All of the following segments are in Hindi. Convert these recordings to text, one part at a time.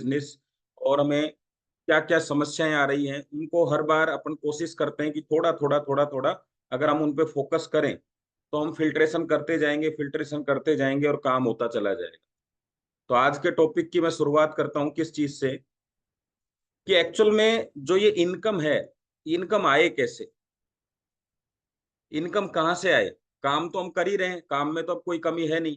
बिजनेस, और हमें क्या क्या समस्याएं आ रही हैं, उनको हर बार अपन कोशिश करते हैं कि थोड़ा थोड़ा थोड़ा थोड़ा अगर हम उन पे फोकस करें तो हम फिल्ट्रेशन करते जाएंगे, फिल्ट्रेशन करते जाएंगे और काम होता चला जाएगा। तो आज के टॉपिक की मैं शुरुआत करता हूँ किस चीज से, कि एक्चुअल में जो ये इनकम है, इनकम आए कैसे, इनकम कहाँ से आए। काम तो हम कर ही रहे हैं, काम में तो अब कोई कमी है नहीं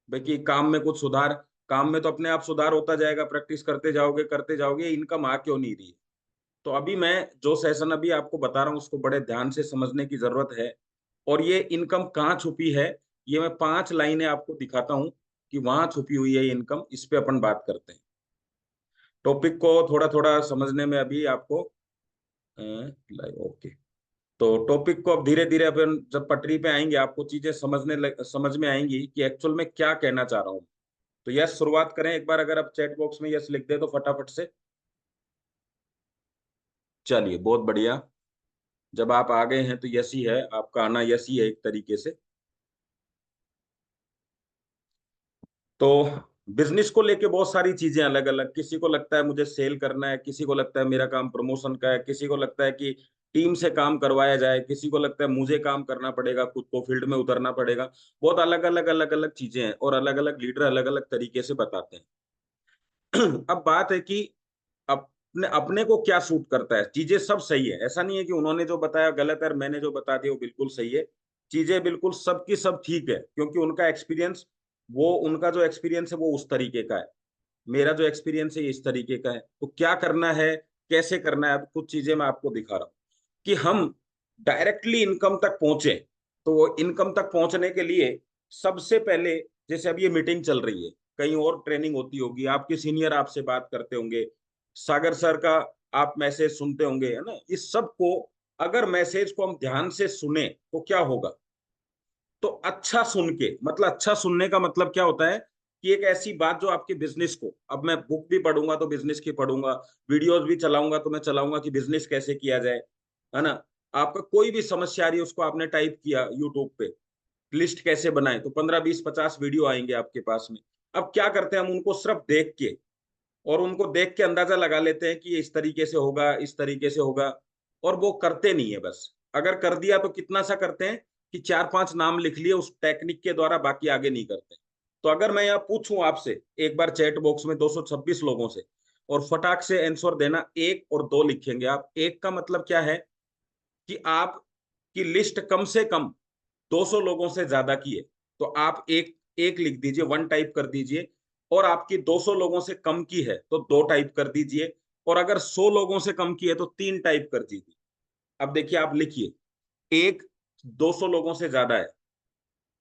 भाई कि काम में कुछ सुधार, काम में तो अपने आप सुधार होता जाएगा, प्रैक्टिस करते जाओगे, इनकम आ क्यों नहीं रही है। तो अभी मैं जो सेशन अभी आपको बता रहा हूँ उसको बड़े ध्यान से समझने की जरूरत है। और ये इनकम कहाँ छुपी है, ये मैं 5 लाइनें आपको दिखाता हूँ कि वहां छुपी हुई है इनकम। इस पे अपन बात करते हैं। टॉपिक को थोड़ा थोड़ा समझने में अभी आपको ओके। तो टॉपिक को अब धीरे धीरे अपन जब पटरी पे आएंगे आपको चीजें समझ में आएंगी कि एक्चुअल में क्या कहना चाह रहा हूँ। तो यस शुरुआत करें एक बार, अगर आप चैट बॉक्स में यस लिख दे तो फटाफट से। चलिए बहुत बढ़िया, जब आप आ गए हैं तो यस ही है, आपका आना यस ही है एक तरीके से। तो बिजनेस को लेके बहुत सारी चीजें अलग अलग, किसी को लगता है मुझे सेल करना है, किसी को लगता है मेरा काम प्रमोशन का है, किसी को लगता है कि टीम से काम करवाया जाए, किसी को लगता है मुझे काम करना पड़ेगा, खुद को फील्ड में उतरना पड़ेगा। बहुत अलग अलग चीजें हैं और अलग अलग लीडर अलग अलग तरीके से बताते हैं। अब बात है कि अपने अपने को क्या सूट करता है। चीजें सब सही है, ऐसा नहीं है कि उन्होंने जो बताया गलत है और मैंने जो बता दिया वो बिल्कुल सही है। चीजें बिल्कुल सबकी सब ठीक है, क्योंकि उनका एक्सपीरियंस, वो उनका जो एक्सपीरियंस है वो उस तरीके का है, मेरा जो एक्सपीरियंस है ये इस तरीके का है। तो क्या करना है, कैसे करना है, अब कुछ चीजें मैं आपको दिखा रहा हूँ कि हम डायरेक्टली इनकम तक पहुंचे। तो वो इनकम तक पहुंचने के लिए सबसे पहले, जैसे अब ये मीटिंग चल रही है, कहीं और ट्रेनिंग होती होगी, आपके सीनियर आपसे बात करते होंगे, सागर सर का आप मैसेज सुनते होंगे, है ना। इस सब को, अगर मैसेज को हम ध्यान से सुने तो क्या होगा। तो अच्छा सुन के मतलब, अच्छा सुनने का मतलब क्या होता है कि एक ऐसी बात जो आपके बिजनेस को, अब मैं बुक भी पढ़ूंगा तो बिजनेस की पढ़ूंगा, वीडियोस भी चलाऊंगा तो मैं चलाऊंगा कि बिजनेस कैसे किया जाए, है ना। आपका कोई भी समस्या आ रही है उसको आपने टाइप किया यूट्यूब पे, लिस्ट कैसे बनाए, तो 15 20 50 वीडियो आएंगे आपके पास में। अब क्या करते हैं हम, उनको सिर्फ देख के, और उनको देख के अंदाजा लगा लेते हैं कि ये इस तरीके से होगा, इस तरीके से होगा, और वो करते नहीं है। बस अगर कर दिया तो कितना सा करते हैं कि 4 5 नाम लिख लिए उस टेक्निक के द्वारा, बाकी आगे नहीं करते। तो अगर मैं यहाँ पूछूं आपसे एक बार चैट बॉक्स में 226 लोगों से, और फटाक से आंसर देना, 1 और 2 लिखेंगे आप। एक का मतलब क्या है कि आप की लिस्ट कम से कम 200 लोगों से ज्यादा की है, तो आप एक एक लिख दीजिए, 1 टाइप कर दीजिए। और आपकी 200 लोगों से कम की है तो 2 टाइप कर दीजिए। और अगर 100 लोगों से कम की है तो 3 टाइप कर दीजिए। अब देखिए आप लिखिए, एक 200 लोगों से ज्यादा है,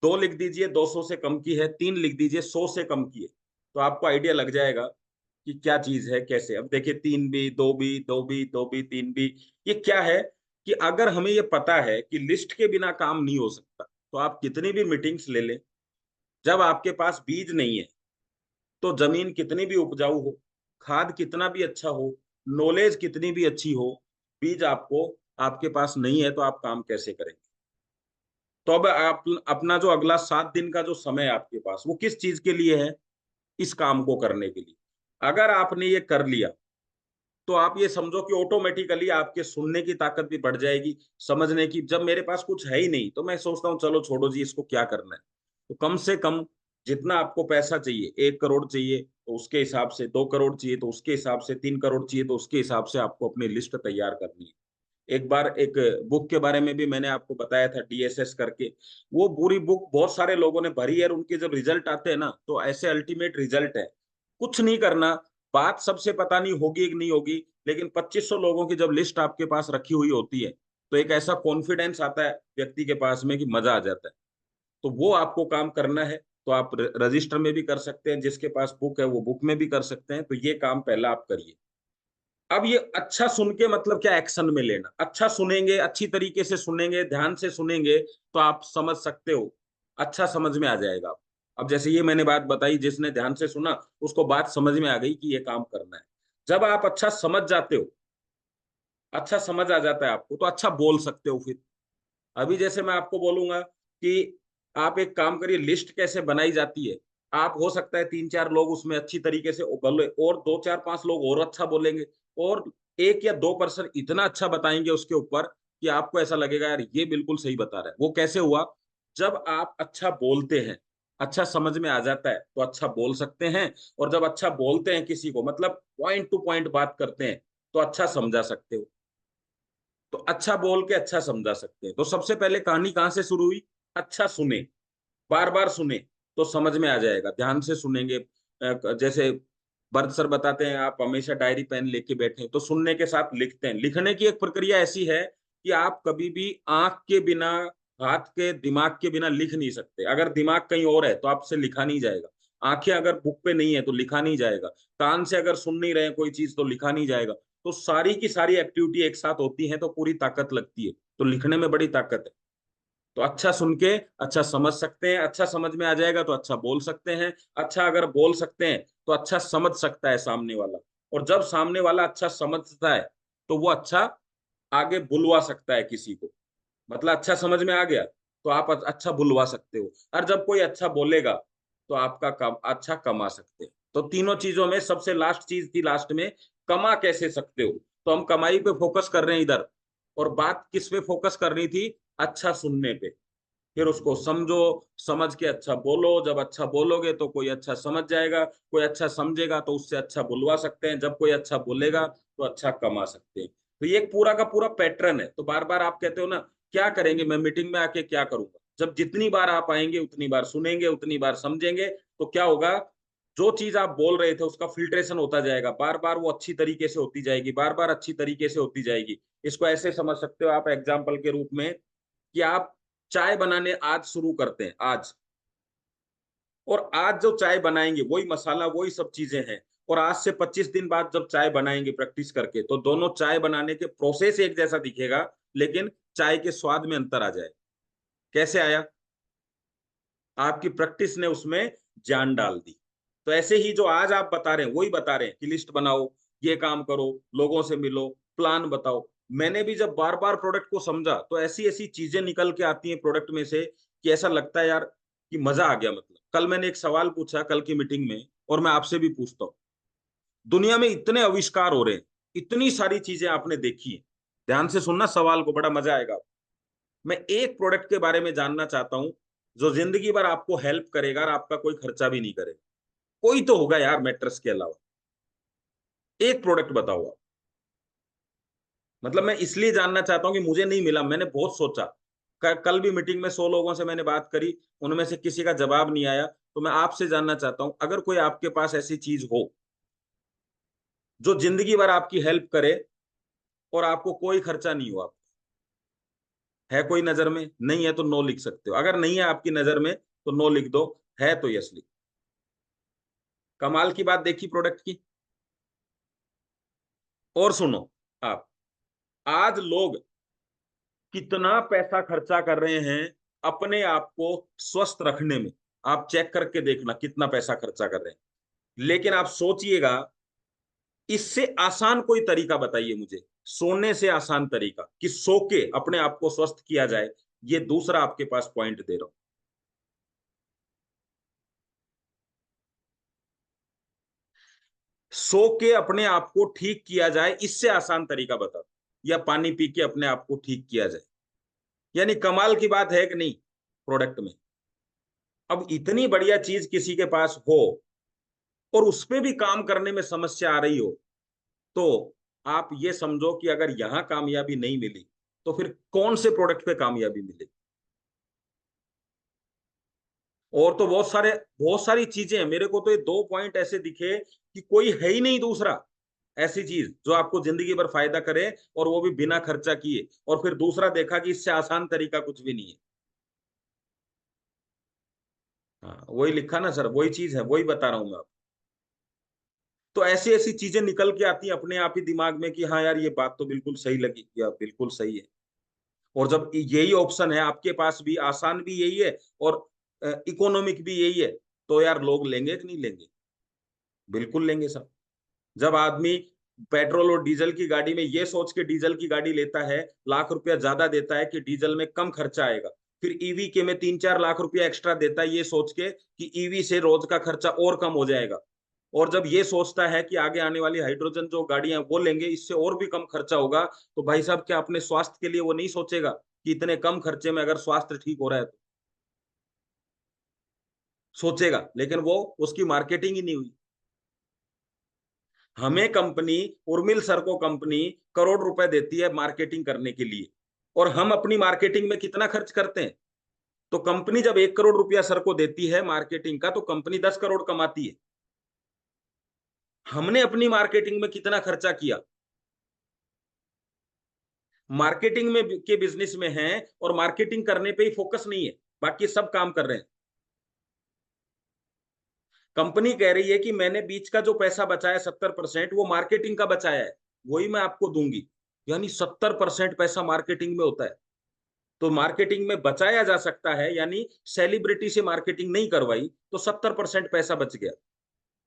2 लिख दीजिए 200 से कम की है, 3 लिख दीजिए 100 से कम की है। तो आपको आइडिया लग जाएगा कि क्या चीज है कैसे। अब देखिए 3 भी, 2 भी, 2 भी, 2 भी, 3 भी, ये क्या है कि अगर हमें ये पता है कि लिस्ट के बिना काम नहीं हो सकता, तो आप कितनी भी मीटिंग्स ले लें, जब आपके पास बीज नहीं है तो जमीन कितनी भी उपजाऊ हो, खाद कितना भी अच्छा हो, नॉलेज कितनी भी अच्छी हो, बीज आपको आपके पास नहीं है तो आप काम कैसे करेंगे। तो अब आप अपना जो अगला 7 दिन का जो समय है आपके पास, वो किस चीज के लिए है, इस काम को करने के लिए। अगर आपने ये कर लिया तो आप ये समझो कि ऑटोमेटिकली आपके सुनने की ताकत भी बढ़ जाएगी, समझने की। जब मेरे पास कुछ है ही नहीं तो मैं सोचता हूँ चलो छोड़ो जी, इसको क्या करना है। तो कम से कम जितना आपको पैसा चाहिए, 1 करोड़ चाहिए तो उसके हिसाब से, 2 करोड़ चाहिए तो उसके हिसाब से, 3 करोड़ चाहिए तो उसके हिसाब से आपको अपनी लिस्ट तैयार करनी है। एक बार एक बुक के बारे में भी मैंने आपको बताया था, डीएसएस करके। वो पूरी बुक बहुत सारे लोगों ने भरी है और उनके जब रिजल्ट आते हैं ना तो ऐसे अल्टीमेट रिजल्ट है। कुछ नहीं करना, बात सबसे पता नहीं होगी कि नहीं होगी, लेकिन 2500 लोगों की जब लिस्ट आपके पास रखी हुई होती है तो एक ऐसा कॉन्फिडेंस आता है व्यक्ति के पास में कि मजा आ जाता है। तो वो आपको काम करना है। तो आप रजिस्टर में भी कर सकते हैं, जिसके पास बुक है वो बुक में भी कर सकते हैं। तो ये काम पहला आप करिए। अब ये अच्छा सुन के मतलब क्या, एक्शन में लेना। अच्छा सुनेंगे, अच्छी तरीके से सुनेंगे, ध्यान से सुनेंगे तो आप समझ सकते हो, अच्छा समझ में आ जाएगा आप। अब जैसे ये मैंने बात बताई, जिसने ध्यान से सुना उसको बात समझ में आ गई कि ये काम करना है। जब आप अच्छा समझ जाते हो, अच्छा समझ आ जाता है आपको, तो अच्छा बोल सकते हो फिर। अभी जैसे मैं आपको बोलूंगा कि आप एक काम करिए, लिस्ट कैसे बनाई जाती है, आप हो सकता है 3-4 लोग उसमें अच्छी तरीके से बोले और 2-4-5 लोग और अच्छा बोलेंगे और 1 या 2% इतना अच्छा बताएंगे उसके ऊपर कि आपको ऐसा लगेगा यार ये बिल्कुल सही बता रहा है। वो कैसे हुआ? जब आप अच्छा बोलते हैं, अच्छा समझ में आ जाता है तो अच्छा बोल सकते हैं और जब अच्छा बोलते हैं किसी को मतलब पॉइंट टू पॉइंट बात करते हैं तो अच्छा समझा सकते हो। तो अच्छा बोल के अच्छा समझा सकते हैं। तो सबसे पहले कहानी कहाँ से शुरू हुई? अच्छा सुने, बार-बार सुने तो समझ में आ जाएगा। ध्यान से सुनेंगे जैसे भरत सर बताते हैं आप हमेशा डायरी पेन लेके बैठे तो सुनने के साथ लिखते हैं। लिखने की एक प्रक्रिया ऐसी है कि आप कभी भी आँख के बिना, हाथ के, दिमाग के बिना लिख नहीं सकते। अगर दिमाग कहीं और है तो आपसे लिखा नहीं जाएगा। आँखें अगर बुक पे नहीं है तो लिखा नहीं जाएगा। कान से अगर सुन नहीं रहे हैं कोई चीज़ तो लिखा नहीं जाएगा। तो सारी की सारी एक्टिविटी एक साथ होती है तो पूरी ताकत लगती है। तो लिखने में बड़ी ताकत है। तो अच्छा सुन के अच्छा समझ सकते हैं, अच्छा समझ में आ जाएगा तो अच्छा बोल सकते हैं, अच्छा अगर बोल सकते हैं तो अच्छा समझ सकता है सामने वाला और जब सामने वाला अच्छा समझता है तो वो अच्छा आगे बुलवा सकता है किसी को। मतलब अच्छा समझ में आ गया तो आप अच्छा बुलवा सकते हो और जब कोई अच्छा बोलेगा तो आपका कम अच्छा कमा सकते हैं। तो तीनों चीजों में सबसे लास्ट चीज थी लास्ट में, कमा कैसे सकते हो? तो हम कमाई पे फोकस कर रहे हैं इधर और बात किस पे फोकस करनी थी? अच्छा सुनने पे। फिर उसको समझो, समझ के अच्छा बोलो, जब अच्छा बोलोगे तो कोई अच्छा समझ जाएगा, कोई अच्छा समझेगा तो उससे अच्छा बुलवा सकते हैं, जब कोई अच्छा बोलेगा तो अच्छा कमा सकते हैं। तो ये एक पूरा का पूरा पैटर्न है। तो बार बार आप कहते हो ना क्या करेंगे, मैं मीटिंग में आके क्या करूंगा? जब जितनी बार आप आएंगे उतनी बार सुनेंगे उतनी बार समझेंगे तो क्या होगा? जो चीज आप बोल रहे थे उसका फिल्ट्रेशन होता जाएगा, बार बार वो अच्छी तरीके से होती जाएगी, बार बार अच्छी तरीके से होती जाएगी। इसको ऐसे समझ सकते हो आप एग्जाम्पल के रूप में कि आप चाय बनाने आज शुरू करते हैं आज, और आज जो चाय बनाएंगे वही मसाला वही सब चीजें हैं, और आज से 25 दिन बाद जब चाय बनाएंगे प्रैक्टिस करके तो दोनों चाय बनाने के प्रोसेस एक जैसा दिखेगा लेकिन चाय के स्वाद में अंतर आ जाए। कैसे आया? आपकी प्रैक्टिस ने उसमें जान डाल दी। तो ऐसे ही जो आज आप बता रहे हैं वही बता रहे हैं कि लिस्ट बनाओ, ये काम करो, लोगों से मिलो, प्लान बताओ। मैंने भी जब बार बार प्रोडक्ट को समझा तो ऐसी ऐसी चीजें निकल के आती हैं प्रोडक्ट में से कि ऐसा लगता है यार कि मजा आ गया। मतलब कल मैंने एक सवाल पूछा कल की मीटिंग में और मैं आपसे भी पूछता हूँ, दुनिया में इतने आविष्कार हो रहे हैं, इतनी सारी चीजें आपने देखी है, ध्यान से सुनना सवाल को, बड़ा मजा आएगा। मैं एक प्रोडक्ट के बारे में जानना चाहता हूं जो जिंदगी भर आपको हेल्प करेगा और आपका कोई खर्चा भी नहीं करेगा। कोई तो होगा यार मैट्रेस के अलावा। एक प्रोडक्ट बताओ आप। मतलब मैं इसलिए जानना चाहता हूं कि मुझे नहीं मिला, मैंने बहुत सोचा। कल भी मीटिंग में 100 लोगों से मैंने बात करी, उनमें से किसी का जवाब नहीं आया। तो मैं आपसे जानना चाहता हूं अगर कोई आपके पास ऐसी चीज हो जो जिंदगी भर आपकी हेल्प करे और आपको कोई खर्चा नहीं हुआ, है कोई नजर में? नहीं है तो नो लिख सकते हो, अगर नहीं है आपकी नजर में तो नो लिख दो, है तो यस लिख। कमाल की बात देखी प्रोडक्ट की। और सुनो आप, आज लोग कितना पैसा खर्चा कर रहे हैं अपने आप को स्वस्थ रखने में। आप चेक करके देखना कितना पैसा खर्चा कर रहे हैं। लेकिन आप सोचिएगा, इससे आसान कोई तरीका बताइए मुझे, सोने से आसान तरीका कि सो के अपने आप को स्वस्थ किया जाए। ये दूसरा आपके पास पॉइंट दे रहा हूं। सो के अपने आप को ठीक किया जाए, इससे आसान तरीका बता। या पानी पी के अपने आप को ठीक किया जाए। यानी कमाल की बात है कि नहीं प्रोडक्ट में? अब इतनी बढ़िया चीज किसी के पास हो और उस पे भी काम करने में समस्या आ रही हो तो आप ये समझो कि अगर यहां कामयाबी नहीं मिली तो फिर कौन से प्रोडक्ट पे कामयाबी मिलेगी? और तो बहुत सारी चीजें हैं। मेरे को तो ये 2 पॉइंट ऐसे दिखे कि कोई है ही नहीं दूसरा ऐसी चीज जो आपको जिंदगी भर फायदा करे और वो भी बिना खर्चा किए। और फिर दूसरा देखा कि इससे आसान तरीका कुछ भी नहीं है। हाँ वही लिखा ना सर, वही चीज है, वही बता रहा हूं मैं आपको। तो ऐसी ऐसी चीजें निकल के आती हैं अपने आप ही दिमाग में कि हाँ यार ये बात तो बिल्कुल सही लगी या बिल्कुल सही है। और जब यही ऑप्शन है आपके पास भी, आसान भी यही है और इकोनॉमिक भी यही है, तो यार लोग लेंगे कि नहीं लेंगे? बिल्कुल लेंगे सब। जब आदमी पेट्रोल और डीजल की गाड़ी में ये सोच के डीजल की गाड़ी लेता है, लाख रुपया ज्यादा देता है कि डीजल में कम खर्चा आएगा, फिर ईवी के में 3-4 लाख रुपया एक्स्ट्रा देता है, ये सोच के कि ईवी से रोज का खर्चा और कम हो जाएगा। और जब ये सोचता है कि आगे आने वाली हाइड्रोजन जो गाड़ियां वो लेंगे, इससे और भी कम खर्चा होगा, तो भाई साहब क्या अपने स्वास्थ्य के लिए वो नहीं सोचेगा कि इतने कम खर्चे में अगर स्वास्थ्य ठीक हो रहा है तो सोचेगा। लेकिन वो, उसकी मार्केटिंग ही नहीं हुई। हमें कंपनी, उर्मिल सर को कंपनी करोड़ रुपए देती है मार्केटिंग करने के लिए, और हम अपनी मार्केटिंग में कितना खर्च करते हैं? तो कंपनी जब 1 करोड़ रुपया सर को देती है मार्केटिंग का, तो कंपनी 10 करोड़ कमाती है। हमने अपनी मार्केटिंग में कितना खर्चा किया? मार्केटिंग में के बिजनेस में है, और मार्केटिंग करने पे ही फोकस नहीं है, बाकी सब काम कर रहे हैं। कंपनी कह रही है कि मैंने बीच का जो पैसा बचाया 70%, वो मार्केटिंग का बचाया है, वही मैं आपको दूंगी। यानी 70% पैसा मार्केटिंग में होता है। तो मार्केटिंग में बचाया जा सकता है, यानी सेलिब्रिटी से मार्केटिंग नहीं करवाई तो 70% पैसा बच गया,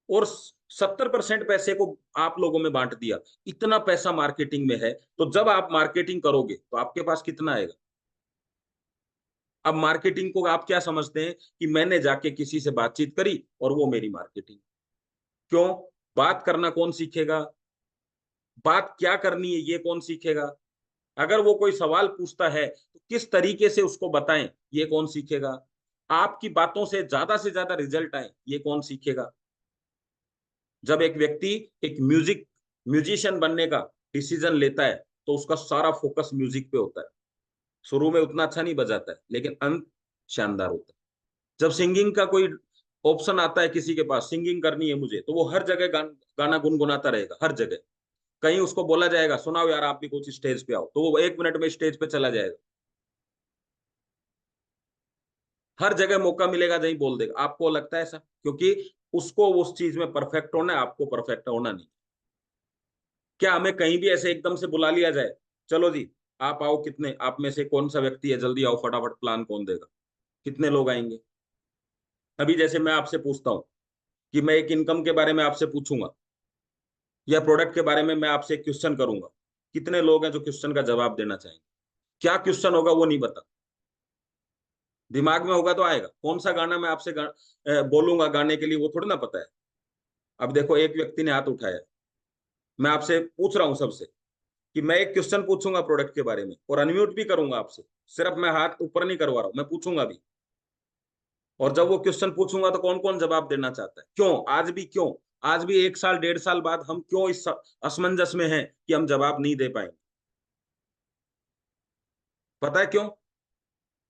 और 70% पैसे को आप लोगों में बांट दिया। इतना पैसा मार्केटिंग में है, तो जब आप मार्केटिंग करोगे तो आपके पास कितना आएगा? अब मार्केटिंग को आप क्या समझते हैं कि मैंने जाके किसी से बातचीत करी और वो मेरी मार्केटिंग। क्यों? बात करना कौन सीखेगा? बात क्या करनी है ये कौन सीखेगा? अगर वो कोई सवाल पूछता है तो किस तरीके से उसको बताएं, ये कौन सीखेगा? आपकी बातों से ज्यादा रिजल्ट आए, ये कौन सीखेगा? जब एक व्यक्ति एक म्यूजिशियन बनने का डिसीजन लेता है, तो उसका सारा फोकस म्यूजिक पे होता है। शुरू में उतना अच्छा नहीं बजाता है, लेकिन अंत शानदार होता है। जब सिंगिंग का कोई ऑप्शन आता है किसी के पास, सिंगिंग करनी है मुझे, तो वो हर जगह गाना गुनगुनाता रहेगा, हर जगह। कहीं उसको बोला जाएगा सुनाओ यार आप भी कुछ स्टेज पे आओ, तो वो 1 मिनट में स्टेज पे चला जाएगा। हर जगह मौका मिलेगा नहीं बोल देगा। आपको लगता है ऐसा? क्योंकि उसको उस चीज में परफेक्ट होना है, आपको परफेक्ट होना नहीं। क्या हमें कहीं भी ऐसे एकदम से बुला लिया जाए, चलो जी आप आओ, कितने आप में से कौन सा व्यक्ति है, जल्दी आओ फटाफट, प्लान कौन देगा? कितने लोग आएंगे? अभी जैसे मैं आपसे पूछता हूँ कि मैं एक इनकम के बारे में आपसे पूछूंगा, या प्रोडक्ट के बारे में मैं आपसे एक क्वेश्चन करूंगा, कितने लोग हैं जो क्वेश्चन का जवाब देना चाहेंगे? क्या क्वेश्चन होगा वो नहीं पता, दिमाग में होगा तो आएगा। कौन सा गाना मैं आपसे बोलूंगा गाने के लिए, वो थोड़ी ना पता है। अब देखो एक व्यक्ति ने हाथ उठाया, मैं आपसे पूछ रहा हूं सबसे कि मैं एक क्वेश्चन पूछूंगा प्रोडक्ट के बारे में, और अनम्यूट भी करूंगा आपसे, सिर्फ मैं हाथ ऊपर नहीं करवा रहा हूं, मैं पूछूंगा भी। और जब वो क्वेश्चन पूछूंगा तो कौन कौन जवाब देना चाहता है? क्यों आज भी, क्यों आज भी 1 साल 1.5 साल बाद हम क्यों इस असमंजस में हैं कि हम जवाब नहीं दे पाएंगे? पता है क्यों?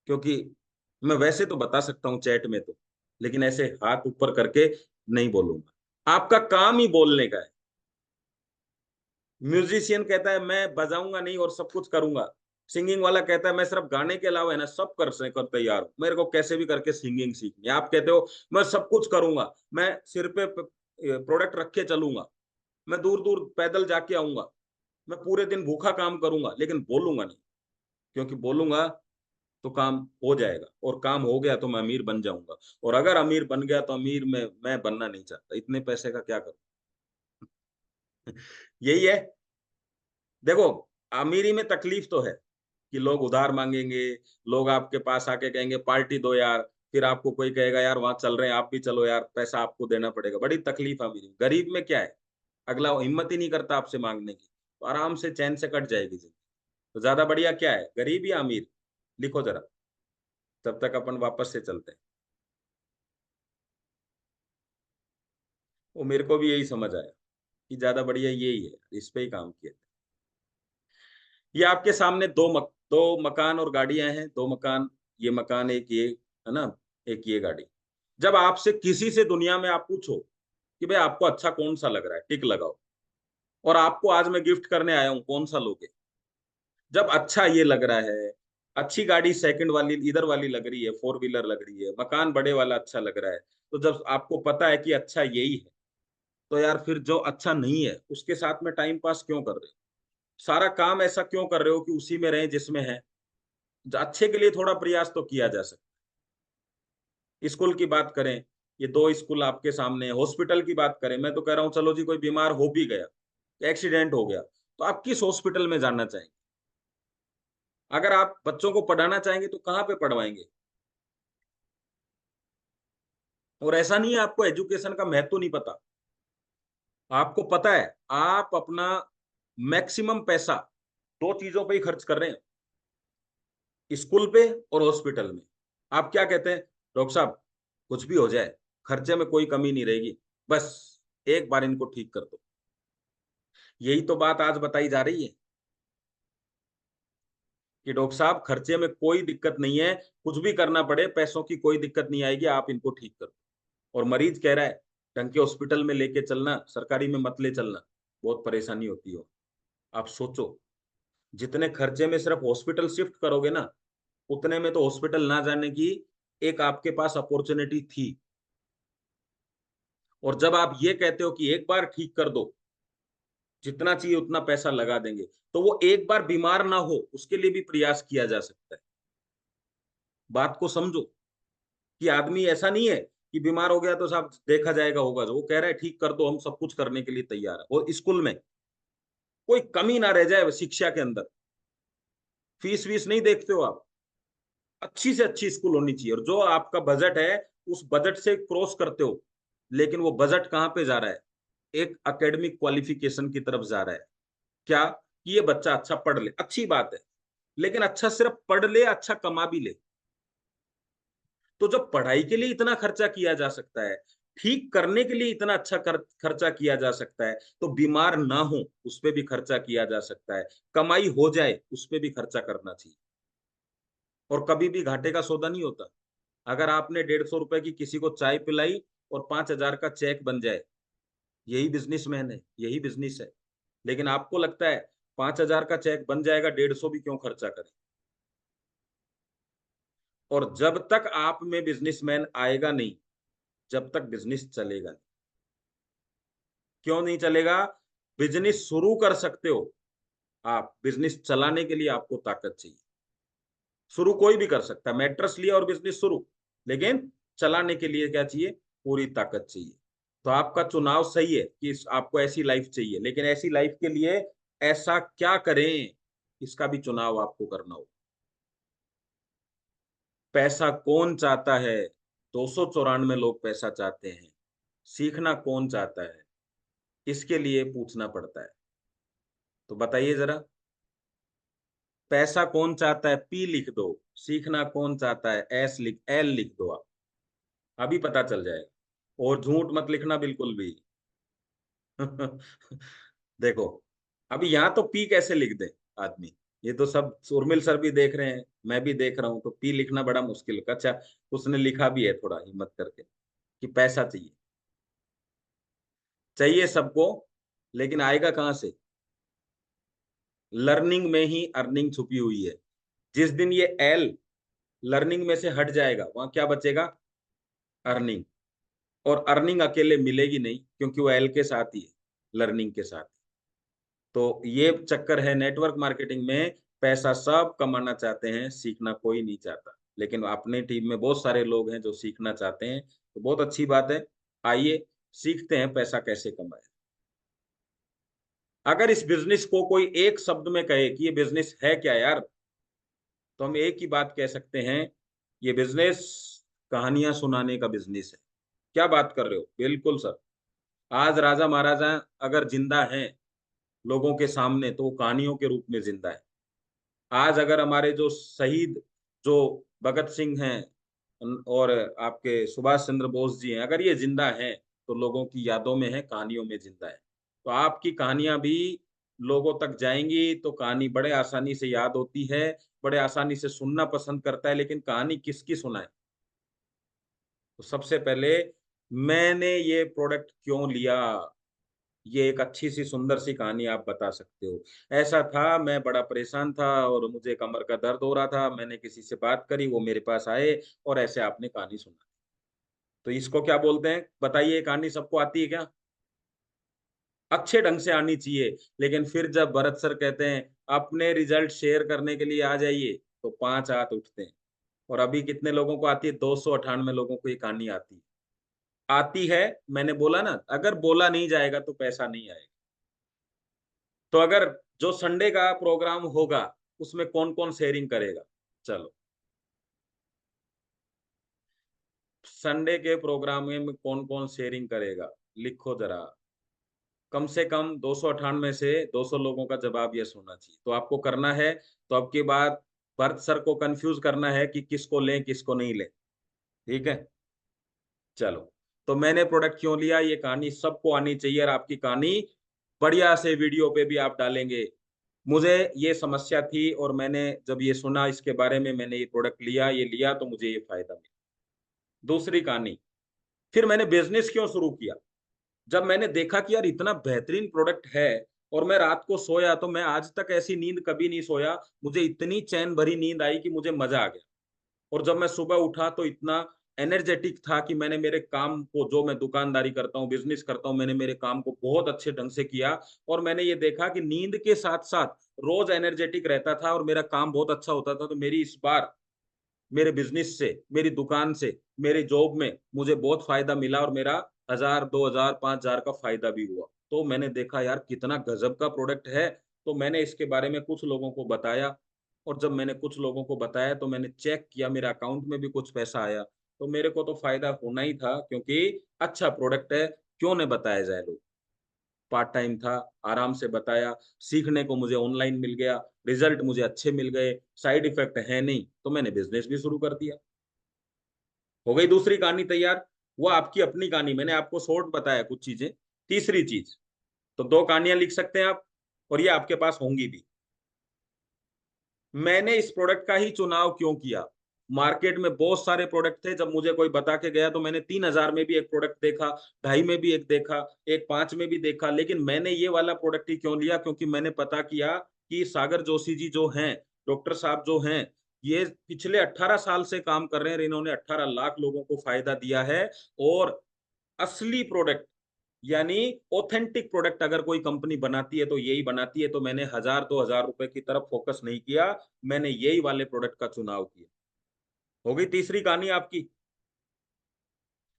क्योंकि मैं वैसे तो बता सकता हूँ चैट में तो, लेकिन ऐसे हाथ ऊपर करके नहीं बोलूंगा। आपका काम ही बोलने का है। म्यूजिशियन कहता है मैं बजाऊंगा नहीं और सब कुछ करूंगा। सिंगिंग वाला कहता है मैं सिर्फ गाने के अलावा है ना सब कर तैयार हूं, मेरे को कैसे भी करके सिंगिंग सीखनी है। आप कहते हो मैं सब कुछ करूंगा, मैं सिर पे प्रोडक्ट रख के चलूंगा, मैं दूर दूर पैदल जाके आऊंगा, मैं पूरे दिन भूखा काम करूंगा, लेकिन बोलूंगा नहीं। क्योंकि बोलूंगा तो काम हो जाएगा, और काम हो गया तो मैं अमीर बन जाऊंगा, और अगर अमीर बन गया तो अमीर में मैं बनना नहीं चाहता। इतने पैसे का क्या करूं? यही है। देखो, अमीरी में तकलीफ तो है कि लोग उधार मांगेंगे, लोग आपके पास आके कहेंगे पार्टी दो यार, फिर आपको कोई कहेगा यार वहां चल रहे हैं आप भी चलो यार, पैसा आपको देना पड़ेगा। बड़ी तकलीफ है अमीरी में। गरीब में क्या है, अगला हिम्मत ही नहीं करता आपसे मांगने की, तो आराम से चैन से कट जाएगी जिंदगी। तो ज्यादा बढ़िया क्या है, गरीब या अमीर? लिखो जरा, तब तक अपन वापस से चलते हैं। वो मेरे को भी यही समझ आया कि ज्यादा बढ़िया यही है, इस पे ही काम किया। ये आपके सामने दो मकान और गाड़ियां हैं, दो मकान। ये मकान एक ये है ना, एक ये गाड़ी। जब आपसे किसी से दुनिया में आप पूछो कि भाई आपको अच्छा कौन सा लग रहा है, टिक लगाओ, और आपको आज मैं गिफ्ट करने आया हूं, कौन सा लोगे? जब अच्छा ये लग रहा है, अच्छी गाड़ी सेकंड वाली इधर वाली लग रही है, 4 व्हीलर लग रही है, मकान बड़े वाला अच्छा लग रहा है, तो जब आपको पता है कि अच्छा यही है, तो यार फिर जो अच्छा नहीं है उसके साथ में टाइम पास क्यों कर रहे हो? सारा काम ऐसा क्यों कर रहे हो कि उसी में रहे जिसमें है? अच्छे के लिए थोड़ा प्रयास तो किया जा सकता है। स्कूल की बात करें, ये दो स्कूल आपके सामने है। हॉस्पिटल की बात करें, मैं तो कह रहा हूँ चलो जी कोई बीमार हो भी गया, एक्सीडेंट हो गया, तो आप किस हॉस्पिटल में जाना चाहेंगे? अगर आप बच्चों को पढ़ाना चाहेंगे तो कहाँ पे पढ़वाएंगे? और ऐसा नहीं है आपको एजुकेशन का महत्व नहीं पता। आपको पता है आप अपना मैक्सिमम पैसा दो चीजों पे ही खर्च कर रहे हैं, स्कूल पे और हॉस्पिटल में। आप क्या कहते हैं, डॉक्टर साहब कुछ भी हो जाए, खर्चे में कोई कमी नहीं रहेगी, बस एक बार इनको ठीक कर दो। यही तो बात आज बताई जा रही है कि डॉक्टर साहब खर्चे में कोई दिक्कत नहीं है, कुछ भी करना पड़े पैसों की कोई दिक्कत नहीं आएगी, आप इनको ठीक कर दो। और मरीज कह रहा है ढंग के हॉस्पिटल में लेके चलना, सरकारी में मत ले चलना, बहुत परेशानी होती हो। आप सोचो, जितने खर्चे में सिर्फ हॉस्पिटल शिफ्ट करोगे ना, उतने में तो हॉस्पिटल ना जाने की एक आपके पास अपॉर्चुनिटी थी। और जब आप ये कहते हो कि एक बार ठीक कर दो, जितना चाहिए उतना पैसा लगा देंगे, तो वो एक बार बीमार ना हो उसके लिए भी प्रयास किया जा सकता है। बात को समझो कि आदमी ऐसा नहीं है कि बीमार हो गया तो साहब देखा जाएगा, होगा जो वो कह रहा है ठीक कर दो, हम सब कुछ करने के लिए तैयार है। और स्कूल में कोई कमी ना रह जाए, शिक्षा के अंदर फीस वीस नहीं देखते हो आप, अच्छी से अच्छी स्कूल होनी चाहिए। और जो आपका बजट है उस बजट से क्रॉस करते हो, लेकिन वो बजट कहाँ पे जा रहा है, एक एकेडमिक क्वालिफिकेशन की तरफ जा रहा है। क्या कि ये बच्चा अच्छा पढ़ ले, अच्छी बात है, लेकिन अच्छा सिर्फ पढ़ ले, अच्छा कमा भी ले। तो जब पढ़ाई के लिए इतना खर्चा किया जा सकता है, ठीक करने के लिए इतना अच्छा खर्चा किया जा सकता है, तो बीमार ना हो उस पे भी खर्चा किया जा सकता है, कमाई हो जाए उस पे भी खर्चा करना चाहिए। और कभी भी घाटे का सौदा नहीं होता। अगर आपने 150 रुपए की किसी को चाय पिलाई और 5,000 का चेक बन जाए, यही बिजनेसमैन है, यही बिजनेस है। लेकिन आपको लगता है 5,000 का चेक बन जाएगा, 150 भी क्यों खर्चा करें? और जब तक आप में बिजनेसमैन आएगा नहीं, जब तक बिजनेस चलेगा नहीं। क्यों नहीं चलेगा? बिजनेस शुरू कर सकते हो आप, बिजनेस चलाने के लिए आपको ताकत चाहिए। शुरू कोई भी कर सकता है, मैट्रेस लिया और बिजनेस शुरू, लेकिन चलाने के लिए क्या चाहिए? पूरी ताकत चाहिए। तो आपका चुनाव सही है कि आपको ऐसी लाइफ चाहिए, लेकिन ऐसी लाइफ के लिए ऐसा क्या करें, इसका भी चुनाव आपको करना होगा। पैसा कौन चाहता है? 294 लोग पैसा चाहते हैं, सीखना कौन चाहता है? इसके लिए पूछना पड़ता है। तो बताइए जरा, पैसा कौन चाहता है? पी लिख दो। सीखना कौन चाहता है? एल लिख दो आप, अभी पता चल जाएगा। और झूठ मत लिखना बिल्कुल भी। देखो, अभी यहाँ तो पी कैसे लिख दे आदमी, ये तो सब उर्मिल सर भी देख रहे हैं, मैं भी देख रहा हूँ, तो पी लिखना बड़ा मुश्किल है। अच्छा, उसने लिखा भी है थोड़ा हिम्मत करके कि पैसा चाहिए, चाहिए सबको, लेकिन आएगा कहाँ से? लर्निंग में ही अर्निंग छुपी हुई है। जिस दिन ये एल लर्निंग में से हट जाएगा, वहां क्या बचेगा? अर्निंग। और अर्निंग अकेले मिलेगी नहीं, क्योंकि वो एल के साथ ही है, लर्निंग के साथ। तो ये चक्कर है नेटवर्क मार्केटिंग में, पैसा सब कमाना चाहते हैं, सीखना कोई नहीं चाहता। लेकिन अपने टीम में बहुत सारे लोग हैं जो सीखना चाहते हैं, तो बहुत अच्छी बात है। आइए सीखते हैं पैसा कैसे कमाए। अगर इस बिजनेस को कोई एक शब्द में कहे कि ये बिजनेस है क्या यार, तो हम एक ही बात कह सकते हैं, ये बिजनेस कहानियां सुनाने का बिजनेस है। क्या बात कर रहे हो? बिल्कुल सर। आज राजा महाराजा अगर जिंदा हैं लोगों के सामने, तो वो कहानियों के रूप में जिंदा है। आज अगर हमारे जो शहीद, जो भगत सिंह हैं और आपके सुभाष चंद्र बोस जी हैं, अगर ये जिंदा हैं, तो लोगों की यादों में है, कहानियों में जिंदा है। तो आपकी कहानियां भी लोगों तक जाएंगी, तो कहानी बड़े आसानी से याद होती है, बड़े आसानी से सुनना पसंद करता है। लेकिन कहानी किसकी सुनाए? तो सबसे पहले, मैंने ये प्रोडक्ट क्यों लिया, ये एक अच्छी सी सुंदर सी कहानी आप बता सकते हो। ऐसा था, मैं बड़ा परेशान था और मुझे कमर का दर्द हो रहा था, मैंने किसी से बात करी, वो मेरे पास आए और ऐसे आपने कहानी सुना। तो इसको क्या बोलते हैं बताइए? कहानी सबको आती है क्या? अच्छे ढंग से आनी चाहिए। लेकिन फिर जब भरत सर कहते हैं अपने रिजल्ट शेयर करने के लिए आ जाइए, तो 5 हाथ उठते हैं। और अभी कितने लोगों को आती है? 298 लोगों को ये कहानी आती है। आती है, मैंने बोला ना, अगर बोला नहीं जाएगा तो पैसा नहीं आएगा। तो अगर जो संडे का प्रोग्राम होगा, उसमें कौन कौन शेयरिंग करेगा? चलो, संडे के प्रोग्राम में कौन कौन शेयरिंग करेगा, लिखो जरा। कम से कम 298 से 200 लोगों का जवाब यस होना चाहिए। तो आपको करना है, तो अब की बात भरत सर को कंफ्यूज करना है कि किसको लें किसको नहीं लें। ठीक है, चलो। तो मैंने प्रोडक्ट क्यों लिया, ये कहानी सबको आनी चाहिए, और आपकी कहानी बढ़िया से वीडियो पे भी आप डालेंगे। मुझे ये समस्या थी, और मैंने जब ये सुना इसके बारे में, मैंने ये प्रोडक्ट लिया, ये लिया तो मुझे ये फायदा मिला। दूसरी कहानी, फिर मैंने बिजनेस क्यों शुरू किया। जब मैंने देखा कि यार इतना बेहतरीन प्रोडक्ट है, और मैं रात को सोया तो मैं आज तक ऐसी नींद कभी नहीं सोया, मुझे इतनी चैन भरी नींद आई कि मुझे मजा आ गया। और जब मैं सुबह उठा तो इतना एनर्जेटिक था कि मैंने मेरे काम को, जो मैं दुकानदारी करता हूँ, बिजनेस करता हूँ, मैंने मेरे काम को बहुत अच्छे ढंग से किया। और मैंने ये देखा कि नींद के साथ साथ रोज एनर्जेटिक रहता था और मेरा काम बहुत अच्छा होता था। तो मेरी इस बार मेरे बिजनेस से, मेरी दुकान से, मेरे जॉब में मुझे बहुत फायदा मिला, और मेरा 1000, 2000, 5000 का फायदा भी हुआ। तो मैंने देखा यार कितना गजब का प्रोडक्ट है। तो मैंने इसके बारे में कुछ लोगों को बताया, और जब मैंने कुछ लोगों को बताया तो मैंने चेक किया, मेरे अकाउंट में भी कुछ पैसा आया। तो मेरे को तो फायदा होना ही था, क्योंकि अच्छा प्रोडक्ट है, क्यों न बताया जाए। लोग, पार्ट टाइम था, आराम से बताया, सीखने को मुझे ऑनलाइन मिल गया, रिजल्ट मुझे अच्छे मिल गए, साइड इफेक्ट है नहीं, तो मैंने बिजनेस भी शुरू कर दिया। हो गई दूसरी कहानी तैयार। वो आपकी अपनी कहानी, मैंने आपको शॉर्ट बताया कुछ चीजें। तीसरी चीज, तो दो कहानियां लिख सकते हैं आप, और ये आपके पास होंगी भी। मैंने इस प्रोडक्ट का ही चुनाव क्यों किया। मार्केट में बहुत सारे प्रोडक्ट थे, जब मुझे कोई बता के गया तो मैंने 3000 में भी एक प्रोडक्ट देखा, 2.5 में भी एक देखा, एक 5 में भी देखा, लेकिन मैंने ये वाला प्रोडक्ट ही क्यों लिया, क्योंकि मैंने पता किया कि सागर जोशी जी जो हैं, डॉक्टर साहब जो हैं, ये पिछले 18 साल से काम कर रहे हैं, इन्होंने 18 लाख लोगों को फायदा दिया है। और असली प्रोडक्ट, यानी ऑथेंटिक प्रोडक्ट अगर कोई कंपनी बनाती है तो यही बनाती है। तो मैंने 1000, 2000 रुपए की तरफ फोकस नहीं किया, मैंने यही वाले प्रोडक्ट का चुनाव किया। हो गई तीसरी कहानी आपकी।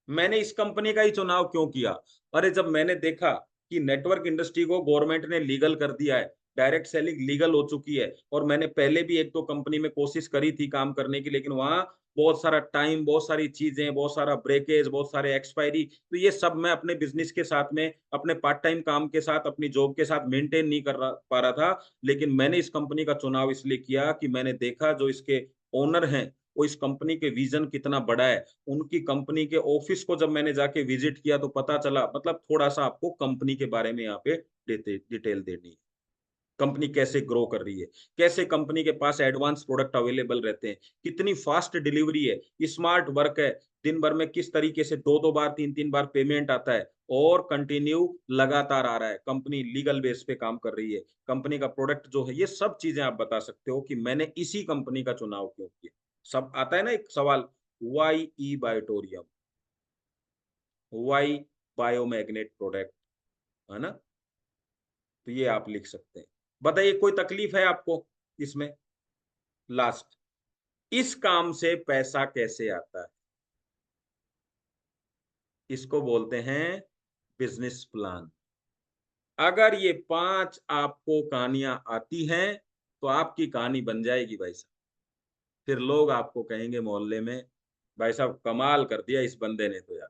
मैंने इस कंपनी का ही चुनाव क्यों किया। अरे जब मैंने देखा कि नेटवर्क इंडस्ट्री को गवर्नमेंट ने लीगल कर दिया है, डायरेक्ट सेलिंग लीगल हो चुकी है, और मैंने पहले भी एक दो कंपनी में कोशिश करी थी काम करने की, लेकिन वहां बहुत सारा टाइम, बहुत सारी चीजें, बहुत सारा ब्रेकेज, बहुत सारे एक्सपायरी, तो ये सब मैं अपने बिजनेस के साथ में, अपने पार्ट टाइम काम के साथ, अपनी जॉब के साथ मेंटेन नहीं कर पा रहा था। लेकिन मैंने इस कंपनी का चुनाव इसलिए किया कि मैंने देखा जो इसके ओनर हैं, वो इस कंपनी के विजन कितना बड़ा है। उनकी कंपनी के ऑफिस को जब मैंने जाके विजिट किया तो पता चला, मतलब थोड़ा सा आपको कंपनी के बारे में यहाँ पे डिटेल देनी है। कंपनी कैसे ग्रो कर रही है, कैसे कंपनी के पास एडवांस प्रोडक्ट अवेलेबल रहते हैं, कितनी फास्ट डिलीवरी है, स्मार्ट वर्क है, दिन भर में किस तरीके से दो दो बार, तीन तीन बार पेमेंट आता है, और कंटिन्यू लगातार आ रहा है, कंपनी लीगल बेस पे काम कर रही है, कंपनी का प्रोडक्ट जो है, ये सब चीजें आप बता सकते हो कि मैंने इसी कंपनी का चुनाव क्यों किया। सब आता है ना एक सवाल, वाई ई बायोटोरियम, वाई बायोमैग्नेट प्रोडक्ट, है ना। तो ये आप लिख सकते हैं। बताइए कोई तकलीफ है आपको इसमें। लास्ट, इस काम से पैसा कैसे आता है, इसको बोलते हैं बिजनेस प्लान। अगर ये 5 आपको कहानियां आती हैं तो आपकी कहानी बन जाएगी भाई साहब। फिर लोग आपको कहेंगे मोहल्ले में, भाई साहब कमाल कर दिया इस बंदे ने तो यार,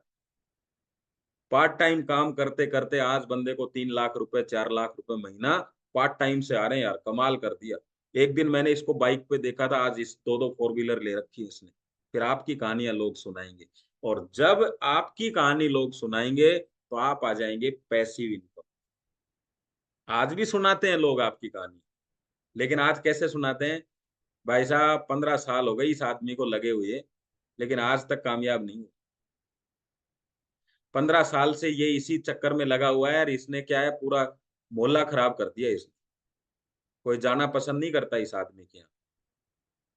पार्ट टाइम काम करते करते आज बंदे को 3 लाख रुपए, 4 लाख रुपए महीना पार्ट टाइम से आ रहे हैं यार, कमाल कर दिया। एक दिन मैंने इसको बाइक पे देखा था, आज इस दो दो फोर व्हीलर ले रखी है इसने। फिर आपकी कहानियां लोग सुनाएंगे, और जब आपकी कहानी लोग सुनाएंगे तो आप आ जाएंगे पैसिव इनकम। आज भी सुनाते हैं लोग आपकी कहानी, लेकिन आज कैसे सुनाते हैं, भाई साहब 15 साल हो गए इस आदमी को लगे हुए, लेकिन आज तक कामयाब नहीं हुआ। 15 साल से ये इसी चक्कर में लगा हुआ है, और इसने क्या है, पूरा मोहल्ला खराब कर दिया इसने। कोई जाना पसंद नहीं करता इस आदमी के यहाँ।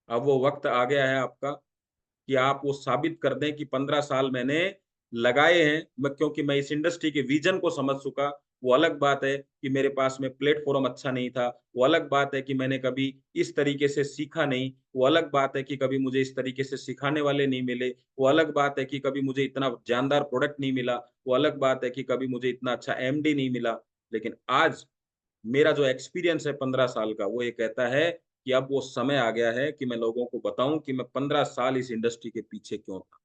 अब वो वक्त आ गया है आपका कि आप वो साबित कर दें कि 15 साल मैंने लगाए हैं, मैं, क्योंकि मैं इस इंडस्ट्री के विजन को समझ चुका। वो अलग बात है कि मेरे पास में प्लेटफॉर्म अच्छा नहीं था, वो अलग बात है कि मैंने कभी इस तरीके से सीखा नहीं, वो अलग बात है कि कभी मुझे इस तरीके से सिखाने वाले नहीं मिले, वो अलग बात है कि कभी मुझे इतना जानदार प्रोडक्ट नहीं मिला, वो अलग बात है कि कभी मुझे इतना अच्छा एमडी नहीं मिला। लेकिन आज मेरा जो एक्सपीरियंस है 15 साल का, वो ये कहता है कि अब वो समय आ गया है कि मैं लोगों को बताऊं कि मैं 15 साल इस इंडस्ट्री के पीछे क्यों था।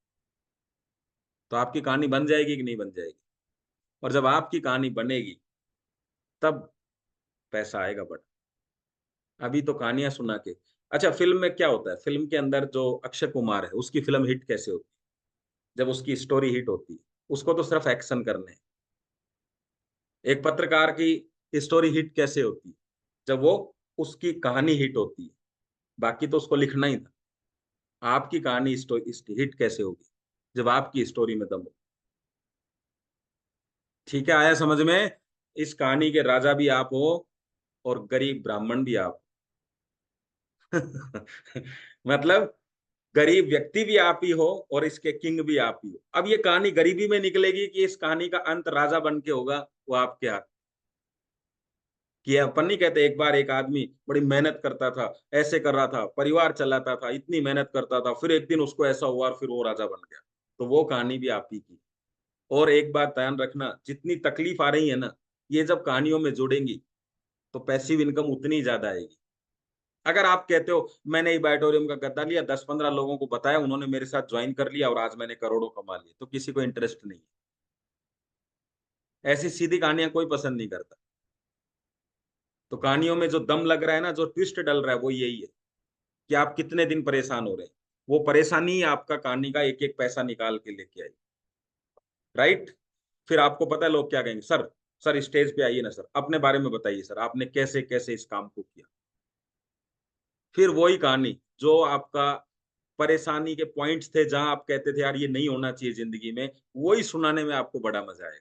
तो आपकी कहानी बन जाएगी कि नहीं बन जाएगी? और जब आपकी कहानी बनेगी तब पैसा आएगा बड़ा। अभी तो कहानियां सुना के। अच्छा, फिल्म में क्या होता है, फिल्म के अंदर जो अक्षय कुमार है उसकी फिल्म हिट कैसे होती है? जब उसकी स्टोरी हिट होती है। उसको तो सिर्फ एक्शन करने हैं। एक पत्रकार की स्टोरी हिट कैसे होती है? जब वो उसकी कहानी हिट होती है। बाकी तो उसको लिखना ही था। आपकी कहानी हिट कैसे होगी? जब आपकी स्टोरी में दम हो। ठीक है, आया समझ में? इस कहानी के राजा भी आप हो और गरीब ब्राह्मण भी आप हो। मतलब गरीब व्यक्ति भी आप ही हो और इसके किंग भी आप ही हो। अब ये कहानी गरीबी में निकलेगी कि इस कहानी का अंत राजा बन के होगा, वो आपके हाथ। कि अपन नहीं कहते एक बार एक आदमी बड़ी मेहनत करता था, ऐसे कर रहा था, परिवार चलाता था, इतनी मेहनत करता था, फिर एक दिन उसको ऐसा हुआ और फिर वो राजा बन गया। तो वो कहानी भी आप ही की। और एक बात ध्यान रखना, जितनी तकलीफ आ रही है ना, ये जब कहानियों में जुड़ेंगी तो पैसिव इनकम उतनी ज्यादा आएगी। अगर आप कहते हो मैंने ई बाइटोरियम का गद्दा लिया, 10-15 लोगों को बताया, उन्होंने मेरे साथ ज्वाइन कर लिया और आज मैंने करोड़ों कमा लिए, तो किसी को इंटरेस्ट नहीं है। ऐसी सीधी कहानियां कोई पसंद नहीं करता। तो कहानियों में जो दम लग रहा है ना, जो ट्विस्ट डल रहा है, वो यही है कि आप कितने दिन परेशान हो रहे हैं। वो परेशानी ही आपका कहानी का एक एक पैसा निकाल के लेके आई। राइट? फिर आपको पता है लोग क्या कहेंगे, सर, सर स्टेज पे आइए ना सर, अपने बारे में बताइए सर, आपने कैसे कैसे इस काम को किया। फिर वही कहानी जो आपका परेशानी के पॉइंट्स थे, जहां आप कहते थे यार ये नहीं होना चाहिए जिंदगी में, वही सुनाने में आपको बड़ा मजा आएगा।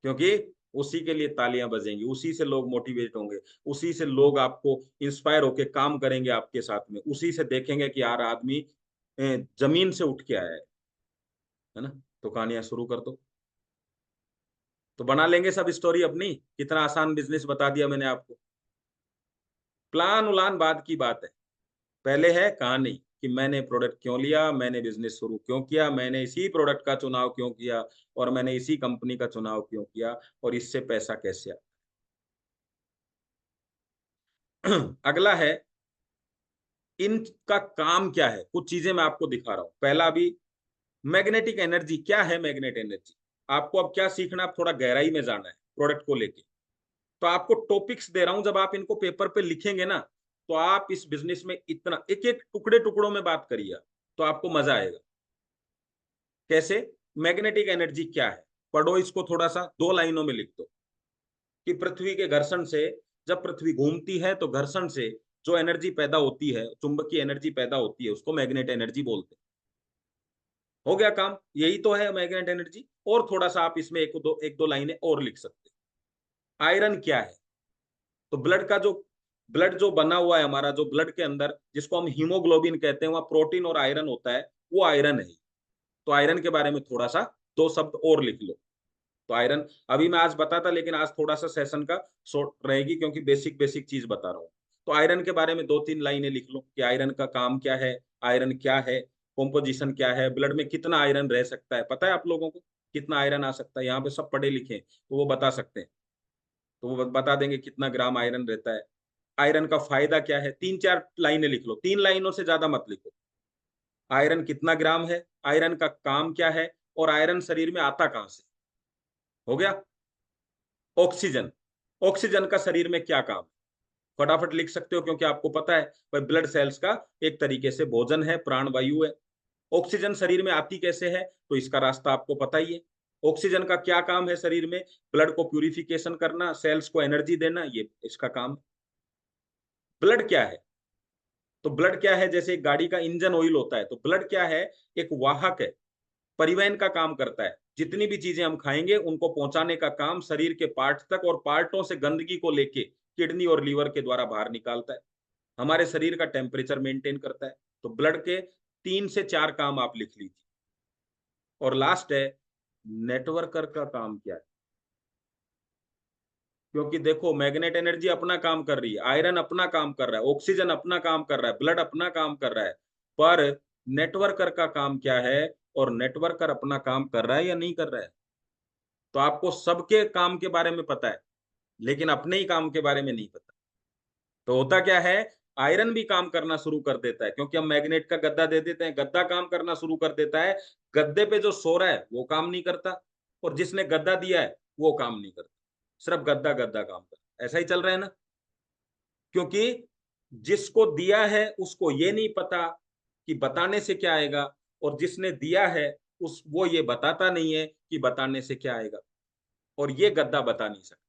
क्योंकि उसी के लिए तालियां बजेंगी, उसी से लोग मोटिवेट होंगे, उसी से लोग आपको इंस्पायर होके काम करेंगे आपके साथ में, उसी से देखेंगे कि यार आदमी जमीन से उठ के आया है ना। तो कहानियां शुरू कर दो। तो बना लेंगे सब स्टोरी अपनी। कितना आसान बिजनेस बता दिया मैंने आपको। प्लान उलान बाद की बात है। पहले है कहानी कि मैंने प्रोडक्ट क्यों लिया, मैंने बिजनेस शुरू क्यों किया, मैंने इसी प्रोडक्ट का चुनाव क्यों किया, और मैंने इसी कंपनी का चुनाव क्यों किया, और इससे पैसा कैसे आया। अगला है इनका काम क्या है। कुछ चीजें मैं आपको दिखा रहा हूं। पहला अभी मैग्नेटिक एनर्जी क्या है। मैग्नेट एनर्जी आपको अब क्या सीखना, आप थोड़ा गहराई में जाना है प्रोडक्ट को लेके। तो आपको टॉपिक्स दे रहा हूं, जब आप इनको पेपर पे लिखेंगे ना, तो आप इस बिजनेस में इतना एक एक टुकड़े टुकड़ों में बात करिए, तो आपको मजा आएगा। कैसे? मैग्नेटिक एनर्जी क्या है, पढ़ो इसको थोड़ा सा, 2 लाइनों में लिख दो कि पृथ्वी के घर्षण से, जब पृथ्वी घूमती है तो घर्षण से जो एनर्जी पैदा होती है, चुंबकीय एनर्जी पैदा होती है, उसको मैग्नेट एनर्जी बोलते हैं। हो गया काम, यही तो है मैग्नेट एनर्जी। और थोड़ा सा आप इसमें एक दो लाइनें और लिख सकते हैं। आयरन क्या है? तो ब्लड जो बना हुआ है हमारा, जो ब्लड के अंदर जिसको हम हीमोग्लोबिन कहते हैं, वहां प्रोटीन और आयरन होता है, वो आयरन है। तो आयरन के बारे में थोड़ा सा 2 शब्द और लिख लो। तो आयरन अभी मैं आज बताता, लेकिन आज थोड़ा सा सेशन का शॉर्ट रहेगी क्योंकि बेसिक बेसिक चीज बता रहा हूँ। तो आयरन के बारे में 2-3 लाइनें लिख लो कि आयरन का काम क्या है, आयरन क्या है, कॉम्पोजिशन क्या है, ब्लड में कितना आयरन रह सकता है, पता है आप लोगों को कितना आयरन आ सकता है? यहाँ पे सब पढ़े लिखे हैं, तो वो बता सकते हैं। तो वो बता देंगे कितना ग्राम आयरन रहता है। आयरन का फायदा क्या है, 3-4 लाइनें लिख लो, 3 लाइनों से ज्यादा मत लिखो। आयरन कितना ग्राम है, आयरन का काम क्या है, और आयरन शरीर में आता कहां से। हो गया। ऑक्सीजन, ऑक्सीजन का शरीर में क्या काम है, फटाफट लिख सकते हो क्योंकि आपको पता है भाई ब्लड सेल्स का एक तरीके से भोजन है, प्राण वायु है। ऑक्सीजन शरीर में आती कैसे है, तो इसका रास्ता आपको पता ही है। ऑक्सीजन का क्या काम है शरीर में? ब्लड को प्यूरिफिकेशन करना, सेल्स को एनर्जी देना, ये इसका काम। ब्लड क्या है? तो ब्लड क्या है, जैसे एक गाड़ी का इंजन ऑयल होता है, तो ब्लड क्या है, एक वाहक है, परिवहन का काम करता है। जितनी भी चीजें हम खाएंगे उनको पहुंचाने का काम शरीर के पार्ट तक, और पार्टों से गंदगी को लेके किडनी और लीवर के द्वारा बाहर निकालता है। हमारे शरीर का टेम्परेचर मेंटेन करता है। तो ब्लड के 3 से 4 काम आप लिख लीजिए। और लास्ट है नेटवर्कर का काम क्या है। क्योंकि देखो मैग्नेट एनर्जी अपना काम कर रही है, आयरन अपना काम कर रहा है, ऑक्सीजन अपना काम कर रहा है, ब्लड अपना काम कर रहा है, पर नेटवर्कर का काम क्या है, और नेटवर्कर अपना काम कर रहा है या नहीं कर रहा है। तो आपको सबके काम के बारे में पता है, लेकिन अपने ही काम के बारे में नहीं पता। तो होता क्या है आयरन भी काम करना शुरू कर देता है, क्योंकि हम मैग्नेट का गद्दा दे देते हैं, गद्दा काम करना शुरू कर देता है। गद्दे पे जो सो रहा है वो काम नहीं करता, और जिसने गद्दा दिया है वो काम नहीं करता, सिर्फ गद्दा गद्दा काम करता। ऐसा ही चल रहा है ना, क्योंकि जिसको दिया है उसको ये नहीं पता कि बताने से क्या आएगा, और जिसने दिया है उस वो ये बताता नहीं है कि बताने से क्या आएगा, और ये गद्दा बता नहीं सकता।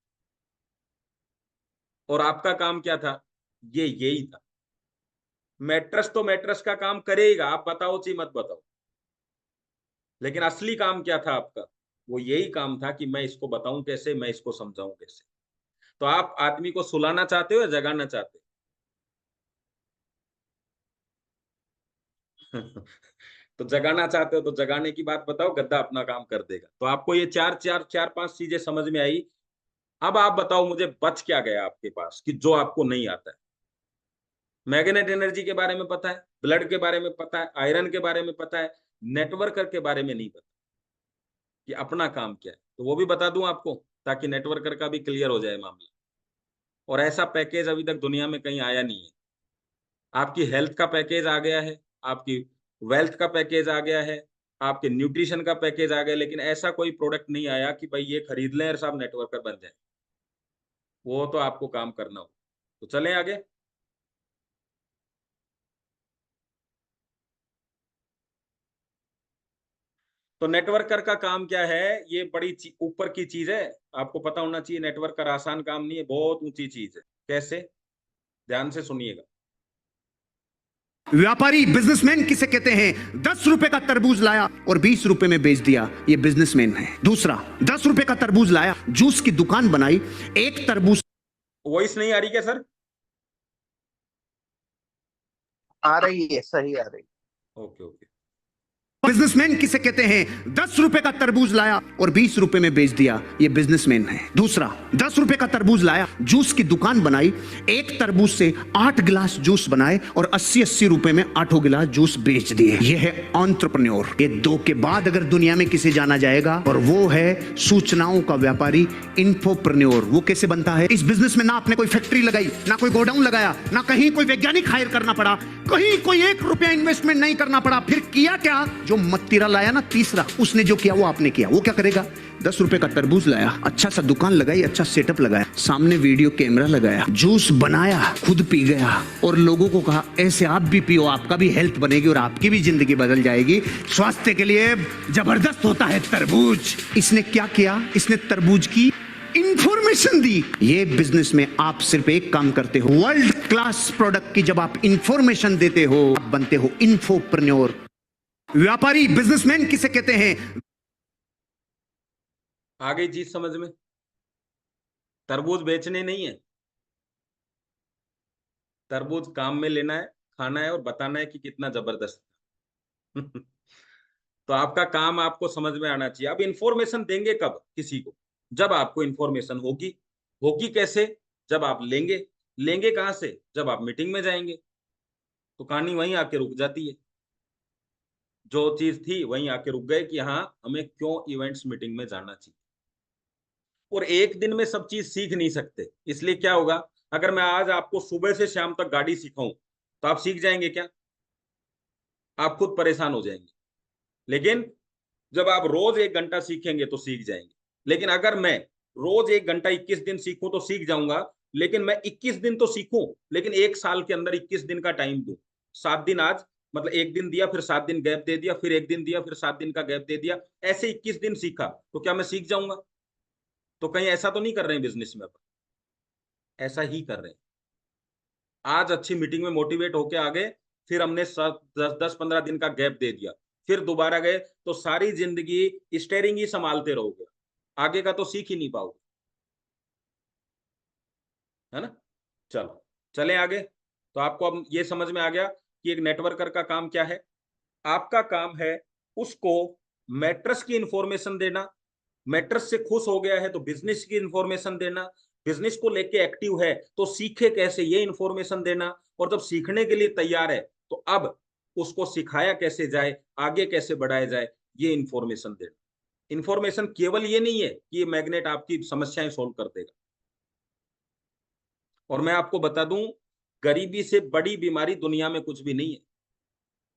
और आपका काम क्या था? ये यही था। मैट्रेस तो मैट्रेस का काम करेगा, आप बताओ चाहे मत बताओ, लेकिन असली काम क्या था आपका? वो यही काम था कि मैं इसको बताऊं कैसे, मैं इसको समझाऊं कैसे। तो आप आदमी को सुलाना चाहते हो या जगाना चाहते हो? तो जगाना चाहते हो तो जगाने की बात बताओ, गद्दा अपना काम कर देगा। तो आपको ये चार पांच चीजें समझ में आई। अब आप बताओ मुझे बच क्या गया आपके पास कि जो आपको नहीं आता है? मैग्नेट एनर्जी के बारे में पता है, ब्लड के बारे में पता है, आयरन के बारे में पता है, नेटवर्कर के बारे में नहीं पता कि अपना काम क्या है। तो वो भी बता दूं आपको, ताकि नेटवर्कर का भी क्लियर हो जाए मामला। और ऐसा पैकेज अभी तक दुनिया में कहीं आया नहीं है। आपकी हेल्थ का पैकेज आ गया है, आपकी वेल्थ का पैकेज आ गया है, आपके न्यूट्रिशन का पैकेज आ गया, लेकिन ऐसा कोई प्रोडक्ट नहीं आया कि भाई ये खरीद लें और साहब नेटवर्कर बन जाए। वो तो आपको काम करना हो। तो चलें आगे। तो नेटवर्कर का काम क्या है? ये बड़ी ऊपर की चीज है, आपको पता होना चाहिए। नेटवर्कर आसान काम नहीं है, बहुत ऊंची चीज है। कैसे? ध्यान से सुनिएगा। व्यापारी बिजनेसमैन किसे कहते हैं? 10 रुपए का तरबूज लाया और 20 रुपए में बेच दिया, ये बिजनेसमैन है। दूसरा, 10 रुपए का तरबूज लाया, जूस की दुकान बनाई, एक तरबूज। वॉइस नहीं आ रही क्या सर? आ रही है, सही आ रही। Okay okay. बिजनेसमैन किसे कहते हैं? 10 रुपए का तरबूज लाया और 20 रुपए में बेच दिया, ये बिजनेसमैन है। दूसरा, 10 रुपए का तरबूज लाया, जूस की दुकान बनाई, एक तरबूज से 8 गिलास जूस बनाए और 80-80 रुपए में 8 गिलास जूस बेच दिए। ये है एंटरप्रेन्योर। ये दो के बाद अगर दुनिया में किसे जाना जाएगा, और वो है सूचनाओं का व्यापारी, इंफोप्रेन्योर। वो कैसे बनता है? इस बिजनेस में ना आपने कोई फैक्ट्री लगाई, ना कोई गोडाउन लगाया, ना कहीं कोई वैज्ञानिक हायर करना पड़ा, कहीं कोई 1 रुपया इन्वेस्टमेंट नहीं करना पड़ा। फिर किया क्या? जो मत्तीरा लाया ना, तीसरा, उसने जो किया वो आपने किया। वो क्या करेगा? 10 रुपए का तरबूज लाया, अच्छा सा दुकान लगाई, अच्छा सेटअप लगाया, सामने वीडियो कैमरा लगाया, जूस बनाया, खुद पी गया और लोगों को कहा ऐसे आप भी पियो, आपका भी हेल्थ बनेगी और आपकी भी जिंदगी बदल जाएगी। स्वास्थ्य के लिए जबरदस्त होता है तरबूज। इसने क्या किया? इसने तरबूज की इंफॉर्मेशन दी। ये बिजनेस में आप सिर्फ एक काम करते हो, वर्ल्ड क्लास प्रोडक्ट की जब आप इंफॉर्मेशन देते हो, आप बनते हो इंफोप्रेन्योर। व्यापारी बिजनेसमैन किसे कहते हैं? आ गई चीज समझ में? तरबूज बेचने नहीं है, तरबूज काम में लेना है, खाना है और बताना है कि कितना जबरदस्त है। तो आपका काम आपको समझ में आना चाहिए। अब इंफॉर्मेशन देंगे कब किसी को? जब आपको इंफॉर्मेशन होगी। होगी कैसे? जब आप लेंगे। लेंगे कहां से? जब आप मीटिंग में जाएंगे। तो कहानी वहीं आके रुक जाती है। जो चीज थी वहीं आके रुक गए कि हाँ, हमें क्यों इवेंट्स मीटिंग में जाना चाहिए। और एक दिन में सब चीज सीख नहीं सकते, इसलिए क्या होगा, अगर मैं आज आपको सुबह से शाम तक गाड़ी सिखाऊं तो आप सीख जाएंगे क्या? आप खुद परेशान हो जाएंगे। लेकिन जब आप रोज 1 घंटा सीखेंगे तो सीख जाएंगे। लेकिन अगर मैं रोज 1 घंटा 21 दिन सीखूं तो सीख जाऊंगा, लेकिन मैं 21 दिन तो सीखूं, लेकिन 1 साल के अंदर 21 दिन का टाइम दूं। 7 दिन आज, मतलब 1 दिन दिया, फिर 7 दिन गैप दे दिया, फिर 1 दिन दिया, फिर 7 दिन का गैप दे दिया, ऐसे 21 दिन सीखा, तो क्या मैं सीख जाऊंगा? तो कहीं ऐसा तो नहीं कर रहे हैं बिजनेस में? अपन ऐसा ही कर रहे हैं। आज अच्छी मीटिंग में मोटिवेट होके आ गए, फिर हमने 10-15 दिन का गैप दे दिया, फिर दोबारा गए, तो सारी जिंदगी स्टेयरिंग ही संभालते रहोगे, आगे का तो सीख ही नहीं पाओगे, है ना? चलो चलें आगे। तो आपको अब ये समझ में आ गया कि एक नेटवर्कर का काम क्या है। आपका काम है उसको मैट्रेस की इंफॉर्मेशन देना। मैट्रेस से खुश हो गया है तो बिजनेस की इंफॉर्मेशन देना। बिजनेस को लेके एक्टिव है तो सीखे कैसे, ये इंफॉर्मेशन देना। और जब सीखने के लिए तैयार है तो अब उसको सिखाया कैसे जाए, आगे कैसे बढ़ाया जाए, ये इंफॉर्मेशन देना। इंफॉर्मेशन केवल ये नहीं है कि ये मैग्नेट आपकी समस्याएं सोल्व कर देगा। और मैं आपको बता दूं, गरीबी से बड़ी बीमारी दुनिया में कुछ भी नहीं है।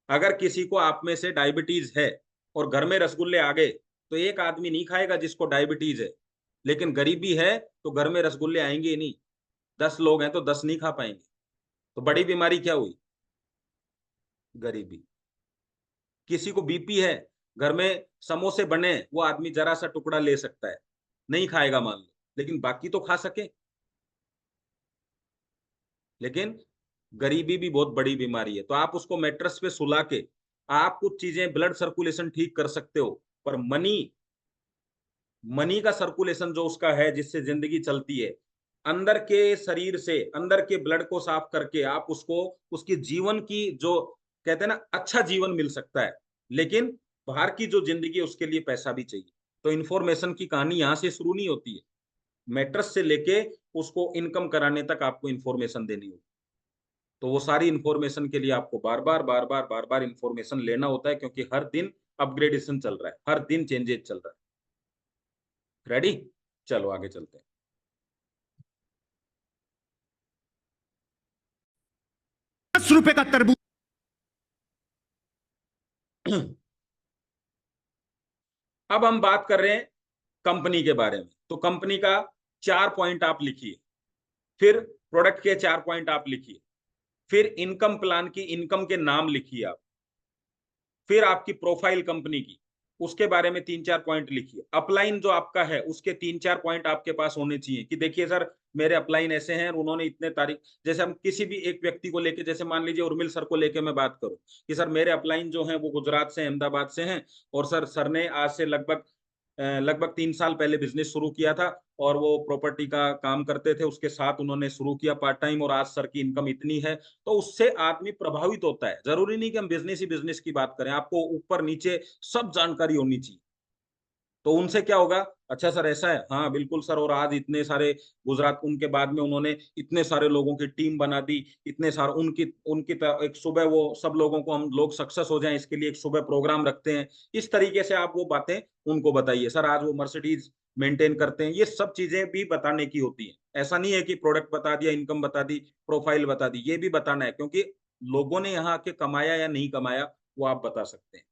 अगर किसी को आप में से डायबिटीज है और घर में रसगुल्ले आ गए, तो एक आदमी नहीं खाएगा जिसको डायबिटीज है। लेकिन गरीबी है तो घर में रसगुल्ले आएंगे ही नहीं। 10 लोग हैं तो 10 नहीं खा पाएंगे। तो बड़ी बीमारी क्या हुई? गरीबी। किसी को बीपी है, घर में समोसे बने, वो आदमी जरा सा टुकड़ा ले सकता है, नहीं खाएगा मान लो, लेकिन बाकी तो खा सके। लेकिन गरीबी भी बहुत बड़ी बीमारी है। तो आप उसको मैट्रेस पे सुला के आप कुछ चीजें, ब्लड सर्कुलेशन ठीक कर सकते हो, पर मनी, मनी का सर्कुलेशन जो उसका है जिससे जिंदगी चलती है, अंदर के शरीर से अंदर के ब्लड को साफ करके आप उसको, उसकी जीवन की जो कहते हैं ना, अच्छा जीवन मिल सकता है। लेकिन बाहर की जो जिंदगी है उसके लिए पैसा भी चाहिए। तो इन्फॉर्मेशन की कहानी यहाँ से शुरू नहीं होती है। मैट्रेस से लेके उसको इनकम कराने तक आपको इन्फॉर्मेशन देनी होगी। तो वो सारी इन्फॉर्मेशन के लिए आपको बार बार इन्फॉर्मेशन लेना होता है, क्योंकि हर दिन अपग्रेडेशन चल रहा है, हर दिन चेंजेस चल रहा है। रेडी? चलो आगे चलते 10 रुपए का तरबूज। हैं। अब हम बात कर रहे हैं कंपनी के बारे में। तो कंपनी का 4 पॉइंट आप लिखिए, फिर प्रोडक्ट के 4 पॉइंट आप लिखिए, फिर इनकम प्लान की इनकम के नाम लिखिए आप, फिर आपकी प्रोफाइल कंपनी की, उसके बारे में 3-4 पॉइंट लिखिए। अपलाइन जो आपका है उसके 3-4 पॉइंट आपके पास होने चाहिए कि देखिए सर मेरे अपलाइन ऐसे हैं, उन्होंने इतने तारीख, जैसे हम किसी भी एक व्यक्ति को लेके, जैसे मान लीजिए उर्मिल सर को लेके मैं बात करूं कि सर मेरे अपलाइन जो हैं वो गुजरात से, अहमदाबाद से हैं, और सर ने आज से लगभग 3 साल पहले बिजनेस शुरू किया था, और वो प्रॉपर्टी का काम करते थे, उसके साथ उन्होंने शुरू किया पार्ट टाइम, और आज सर की इनकम इतनी है। तो उससे आदमी प्रभावित होता है। जरूरी नहीं कि हम बिजनेस ही बिजनेस की बात करें, आपको ऊपर नीचे सब जानकारी होनी चाहिए। तो उनसे क्या होगा, अच्छा सर ऐसा है, हाँ बिल्कुल सर, और आज इतने सारे गुजरात, उनके बाद में उन्होंने इतने सारे लोगों की टीम बना दी, इतने सारे उनकी उनकी एक सुबह वो सब लोगों को, हम लोग सक्सेस हो जाएं इसके लिए एक सुबह प्रोग्राम रखते हैं। इस तरीके से आप वो बातें उनको बताइए, सर आज वो मर्सिडीज मेंटेन करते हैं। ये सब चीजें भी बताने की होती है। ऐसा नहीं है कि प्रोडक्ट बता दिया, इनकम बता दी, प्रोफाइल बता दी, ये भी बताना है, क्योंकि लोगों ने यहाँ आके कमाया या नहीं कमाया वो आप बता सकते हैं।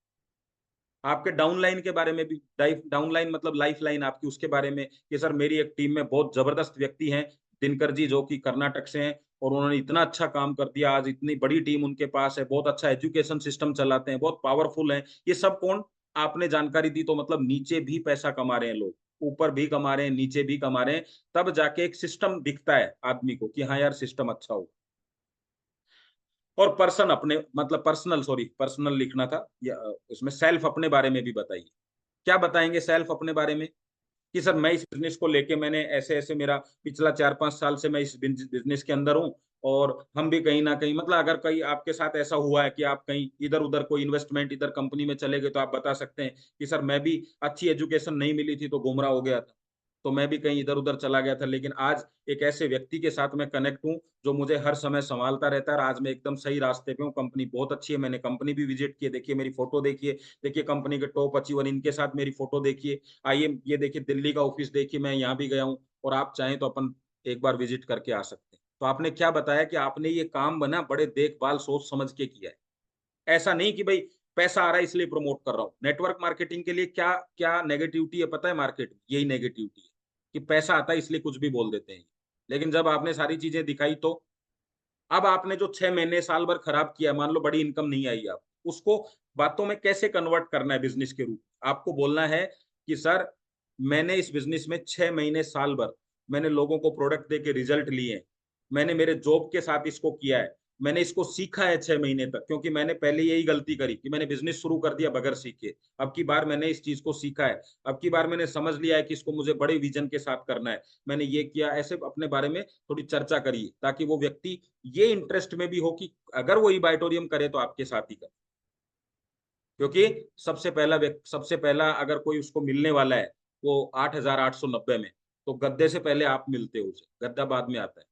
आपके डाउनलाइन के बारे में भी, डाउनलाइन मतलब लाइफ लाइन आपकी, उसके बारे में कि सर मेरी एक टीम में बहुत जबरदस्त व्यक्ति हैं, दिनकर जी, जो कि कर्नाटक से हैं, और उन्होंने इतना अच्छा काम कर दिया, आज इतनी बड़ी टीम उनके पास है, बहुत अच्छा एजुकेशन सिस्टम चलाते हैं, बहुत पावरफुल हैं। ये सब कौन, आपने जानकारी दी, तो मतलब नीचे भी पैसा कमा रहे हैं लोग, ऊपर भी कमा रहे हैं, नीचे भी कमा रहे हैं। तब जाके एक सिस्टम दिखता है आदमी को कि हाँ यार सिस्टम अच्छा हो। और पर्सन अपने मतलब पर्सनल, सॉरी पर्सनल लिखना था या उसमें सेल्फ अपने बारे में भी बताइए। क्या बताएंगे सेल्फ अपने बारे में कि सर मैं इस बिजनेस को लेके, मैंने ऐसे ऐसे, मेरा पिछला 4-5 साल से मैं इस बिजनेस के अंदर हूँ, और हम भी कहीं ना कहीं, मतलब अगर कहीं आपके साथ ऐसा हुआ है कि आप कहीं इधर उधर कोई इन्वेस्टमेंट इधर कंपनी में चले गए, तो आप बता सकते हैं कि सर मैं भी, अच्छी एजुकेशन नहीं मिली थी तो गुमराह हो गया था, तो मैं भी कहीं इधर उधर चला गया था, लेकिन आज एक ऐसे व्यक्ति के साथ मैं कनेक्ट हूँ जो मुझे हर समय संभालता रहता है, और आज मैं एकदम सही रास्ते पे हूँ। कंपनी बहुत अच्छी है, मैंने कंपनी भी विजिट की है, देखिए मेरी फोटो देखिए, देखिए कंपनी के टॉप अचीवर, इनके साथ मेरी फोटो देखिए, आइए ये देखिए दिल्ली का ऑफिस देखिए, मैं यहाँ भी गया हूँ, और आप चाहें तो अपन एक बार विजिट करके आ सकते हैं। तो आपने क्या बताया कि आपने ये काम बना बड़े देखभाल सोच समझ के किया है। ऐसा नहीं कि भाई पैसा आ रहा है इसलिए प्रमोट कर रहा हूँ। नेटवर्क मार्केटिंग के लिए क्या क्या नेगेटिविटी है पता है मार्केट में? यही नेगेटिविटी है कि पैसा आता है इसलिए कुछ भी बोल देते हैं। लेकिन जब आपने सारी चीजें दिखाई, तो अब आपने जो 6 महीने साल भर खराब किया, मान लो बड़ी इनकम नहीं आई, आप उसको बातों में कैसे कन्वर्ट करना है बिजनेस के रूप। आपको बोलना है कि सर मैंने इस बिजनेस में 6 महीने साल भर मैंने लोगों को प्रोडक्ट दे के रिजल्ट लिए हैं, मैंने मेरे जॉब के साथ इसको किया है, मैंने इसको सीखा है 6 महीने तक, क्योंकि मैंने पहले यही गलती करी कि मैंने बिजनेस शुरू कर दिया बगैर सीखे। अब की बार मैंने इस चीज को सीखा है, अब की बार मैंने समझ लिया है कि इसको मुझे बड़े विजन के साथ करना है, मैंने ये किया। ऐसे अपने बारे में थोड़ी चर्चा करिए, ताकि वो व्यक्ति ये इंटरेस्ट में भी हो कि अगर वो ई बाइटोरियम करे तो आपके साथ ही करे। क्योंकि सबसे पहला अगर कोई उसको मिलने वाला है वो 8,890 में, तो गद्दे से पहले आप मिलते हो उसे, गद्दा बाद में आता है।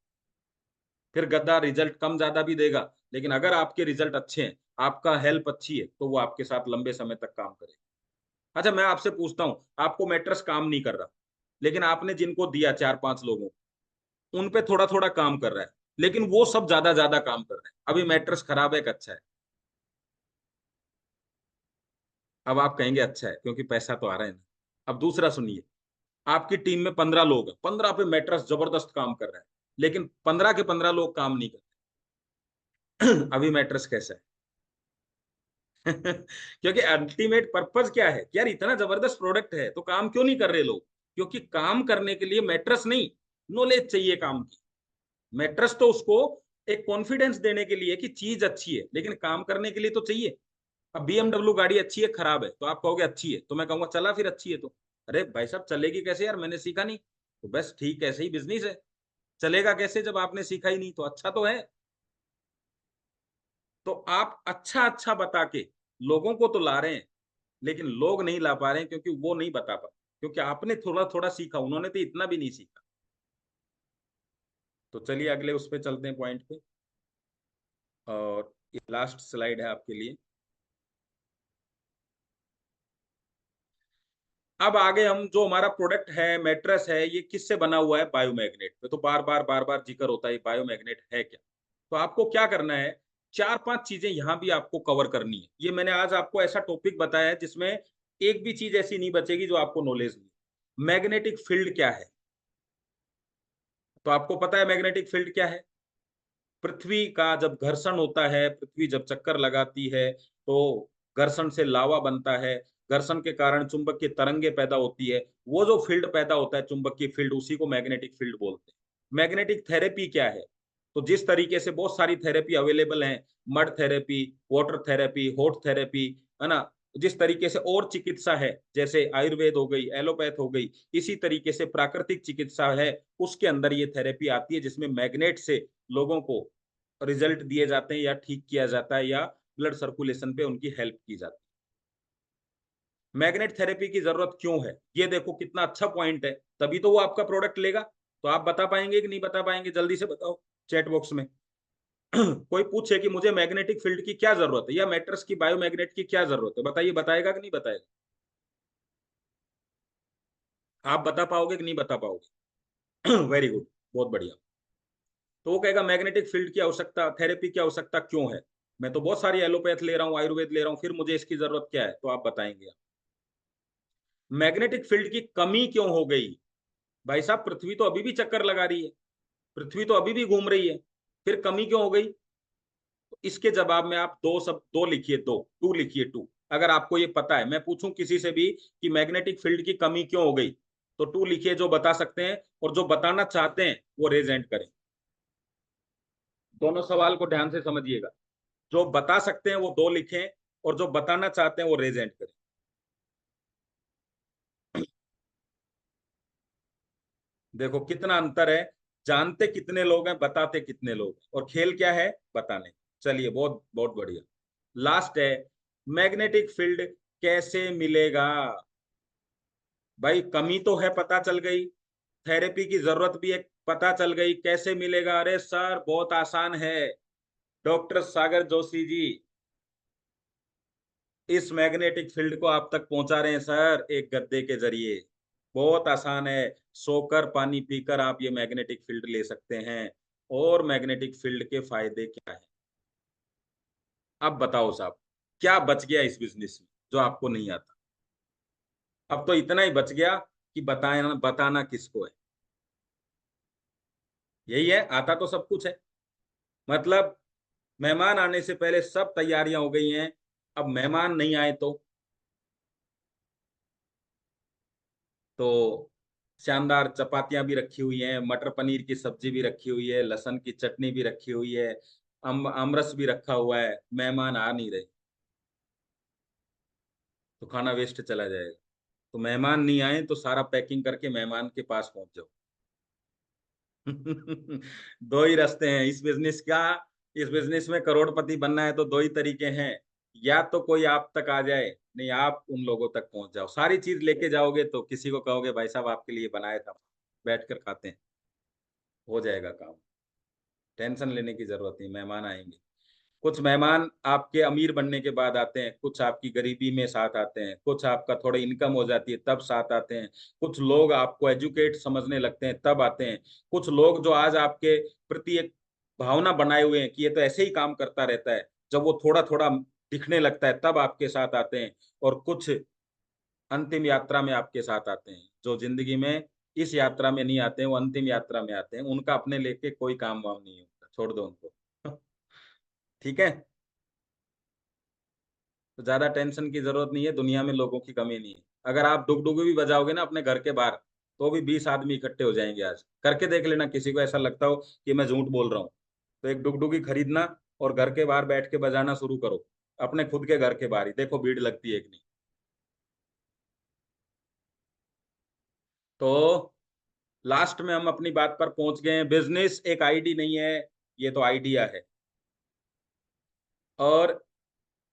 फिर गद्दा रिजल्ट कम ज्यादा भी देगा, लेकिन अगर आपके रिजल्ट अच्छे हैं, आपका हेल्प अच्छी है, तो वो आपके साथ लंबे समय तक काम करे। अच्छा मैं आपसे पूछता हूँ, आपको मैट्रेस काम नहीं कर रहा, लेकिन आपने जिनको दिया 4-5 लोगों, उन पे थोड़ा थोड़ा काम कर रहा है, लेकिन वो सब ज्यादा ज्यादा काम कर रहे हैं। अभी मैट्रेस खराब है कि अच्छा है? अब आप कहेंगे अच्छा है क्योंकि पैसा तो आ रहा है ना। अब दूसरा सुनिए, आपकी टीम में 15 लोग हैं, 15 पे मैट्रेस जबरदस्त काम कर रहा है, लेकिन 15 के 15 लोग काम नहीं करते। अभी मैट्रेस कैसा है? क्योंकि अल्टीमेट पर्पस क्या है कि यार इतना जबरदस्त प्रोडक्ट है तो काम क्यों नहीं कर रहे लोग? क्योंकि काम करने के लिए मैट्रेस नहीं, नॉलेज चाहिए काम की। मैट्रेस तो उसको एक कॉन्फिडेंस देने के लिए कि चीज अच्छी है, लेकिन काम करने के लिए तो चाहिए। अब BMW गाड़ी अच्छी है खराब है तो आप कहोगे अच्छी है, तो मैं कहूंगा चला फिर अच्छी है तो। अरे भाई साहब चलेगी कैसे यार, मैंने सीखा नहीं। तो बस ठीक ऐसे ही बिजनेस है, चलेगा कैसे जब आपने सीखा ही नहीं? तो अच्छा तो है। तो आप अच्छा अच्छा बता के लोगों को तो ला रहे हैं, लेकिन लोग नहीं ला पा रहे हैं क्योंकि वो नहीं बता पा, क्योंकि आपने थोड़ा थोड़ा सीखा, उन्होंने तो इतना भी नहीं सीखा। तो चलिए अगले उस पे चलते हैं, पॉइंट पे। और ये लास्ट स्लाइड है आपके लिए। अब आगे हम जो हमारा प्रोडक्ट है मैट्रेस है, ये किससे बना हुआ है? बायोमैग्नेट पे। तो बार बार जिक्र होता है बायोमैग्नेट है क्या। तो आपको क्या करना है, चार पांच चीजें यहां भी आपको कवर करनी है। ये मैंने आज आपको ऐसा टॉपिक बताया है जिसमें एक भी चीज ऐसी नहीं बचेगी जो आपको नॉलेज नहीं। मैग्नेटिक फील्ड क्या है? तो आपको पता है मैग्नेटिक फील्ड क्या है? पृथ्वी का जब घर्षण होता है, पृथ्वी जब चक्कर लगाती है तो घर्षण से लावा बनता है, घर्षण के कारण चुंबकीय तरंगे पैदा होती है। वो जो फील्ड पैदा होता है चुंबकीय फील्ड, उसी को मैग्नेटिक फील्ड बोलते हैं। मैग्नेटिक थेरेपी क्या है? तो जिस तरीके से बहुत सारी थेरेपी अवेलेबल हैं, mud therapy, water therapy, hot therapy, है ना, जिस तरीके से और चिकित्सा है, जैसे आयुर्वेद हो गई, एलोपैथ हो गई, इसी तरीके से प्राकृतिक चिकित्सा है, उसके अंदर ये थेरेपी आती है जिसमें मैग्नेट से लोगों को रिजल्ट दिए जाते हैं या ठीक किया जाता है या ब्लड सर्कुलेशन पे उनकी हेल्प की जाती है। मैग्नेट थेरेपी की जरूरत क्यों है, ये देखो कितना अच्छा पॉइंट है, तभी तो वो आपका प्रोडक्ट लेगा। तो आप बता पाएंगे कि नहीं बता पाएंगे, जल्दी से बताओ चैट बॉक्स में। कोई पूछे कि मुझे मैग्नेटिक फील्ड की क्या जरूरत है या मैट्रेस की बायोमैग्नेट की क्या जरूरत है, बताइए बताएगा कि नहीं बताएगा? आप बता पाओगे कि नहीं बता पाओगे? वेरी गुड, बहुत बढ़िया। तो वो कहेगा मैग्नेटिक फील्ड की आवश्यकता, थेरेपी की आवश्यकता क्यों है? मैं तो बहुत सारी एलोपैथ ले रहा हूँ, आयुर्वेद ले रहा हूँ, फिर मुझे इसकी जरूरत क्या है? तो आप बताएंगे। मैग्नेटिक फील्ड की कमी क्यों हो गई? भाई साहब पृथ्वी तो अभी भी चक्कर लगा रही है, पृथ्वी तो अभी भी घूम रही है, फिर कमी क्यों हो गई? तो इसके जवाब में आप दो लिखिए, टू लिखिए, टू। अगर आपको ये पता है, मैं पूछूं किसी से भी कि मैग्नेटिक फील्ड की कमी क्यों हो गई, तो टू लिखिए जो बता सकते हैं, और जो बताना चाहते हैं वो रेज हैंड करें। दोनों सवाल को ध्यान से समझिएगा। जो बता सकते हैं वो दो लिखें, और जो बताना चाहते हैं वो रेज हैंड करें। देखो कितना अंतर है, जानते कितने लोग हैं, बताते कितने लोग हैं, और खेल क्या है, बताने। चलिए बहुत बहुत बढ़िया। लास्ट है, मैग्नेटिक फील्ड कैसे मिलेगा? भाई कमी तो है, पता चल गई, थेरेपी की जरूरत भी है, पता चल गई, कैसे मिलेगा? अरे सर बहुत आसान है, डॉक्टर सागर जोशी जी इस मैग्नेटिक फील्ड को आप तक पहुंचा रहे हैं सर, एक गद्दे के जरिए। बहुत आसान है, सोकर पानी पीकर आप ये मैग्नेटिक फील्ड ले सकते हैं। और मैग्नेटिक फील्ड के फायदे क्या है? अब बताओ साहब, क्या बच गया इस बिजनेस में जो आपको नहीं आता? अब तो इतना ही बच गया कि बताना बताना किसको है। यही है, आता तो सब कुछ है। मतलब मेहमान आने से पहले सब तैयारियां हो गई हैं, अब मेहमान नहीं आए तो शानदार चपातियां भी रखी हुई हैं, मटर पनीर की सब्जी भी रखी हुई है, लहसुन की चटनी भी रखी हुई है, आमरस भी रखा हुआ है, मेहमान आ नहीं रहे तो खाना वेस्ट चला जाएगा। तो मेहमान नहीं आए तो सारा पैकिंग करके मेहमान के पास पहुंच जाओ। दो ही रास्ते हैं इस बिजनेस का। इस बिजनेस में करोड़पति बनना है तो दो ही तरीके हैं, या तो कोई आप तक आ जाए, नहीं आप उन लोगों तक पहुंच जाओ। सारी चीज लेके जाओगे तो किसी को कहोगे भाई साहब आपके लिए बनाया था, बैठ कर खाते हैं, हो जाएगा काम। टेंशन लेने की जरूरत नहीं, मेहमान आएंगे। कुछ मेहमान आपके अमीर बनने के बाद आते हैं, कुछ आपकी गरीबी में साथ आते हैं, कुछ आपका थोड़ा इनकम हो जाती है तब साथ आते हैं, कुछ लोग आपको एजुकेट समझने लगते हैं तब आते हैं, कुछ लोग जो आज आपके प्रति एक भावना बनाए हुए हैं कि ये तो ऐसे ही काम करता रहता है, जब वो थोड़ा थोड़ा दिखने लगता है तब आपके साथ आते हैं, और कुछ अंतिम यात्रा में आपके साथ आते हैं। जो जिंदगी में इस यात्रा में नहीं आते हैं, वो अंतिम यात्रा में आते हैं, उनका अपने लेके कोई काम वाम नहीं होता, छोड़ दो उनको। ठीक है, तो ज्यादा टेंशन की जरूरत नहीं है, दुनिया में लोगों की कमी नहीं है। अगर आप डुगडुगी भी बजाओगे ना अपने घर के बाहर, तो भी 20 आदमी इकट्ठे हो जाएंगे। आज करके देख लेना, किसी को ऐसा लगता हो कि मैं झूठ बोल रहा हूँ, तो एक डुगडुगी खरीदना और घर के बाहर बैठ के बजाना शुरू करो, अपने खुद के घर के बाहर ही, देखो भीड़ लगती है कि नहीं। तो लास्ट में हम अपनी बात पर पहुंच गए हैं, बिजनेस एक आईडी नहीं है, ये तो आइडिया है। और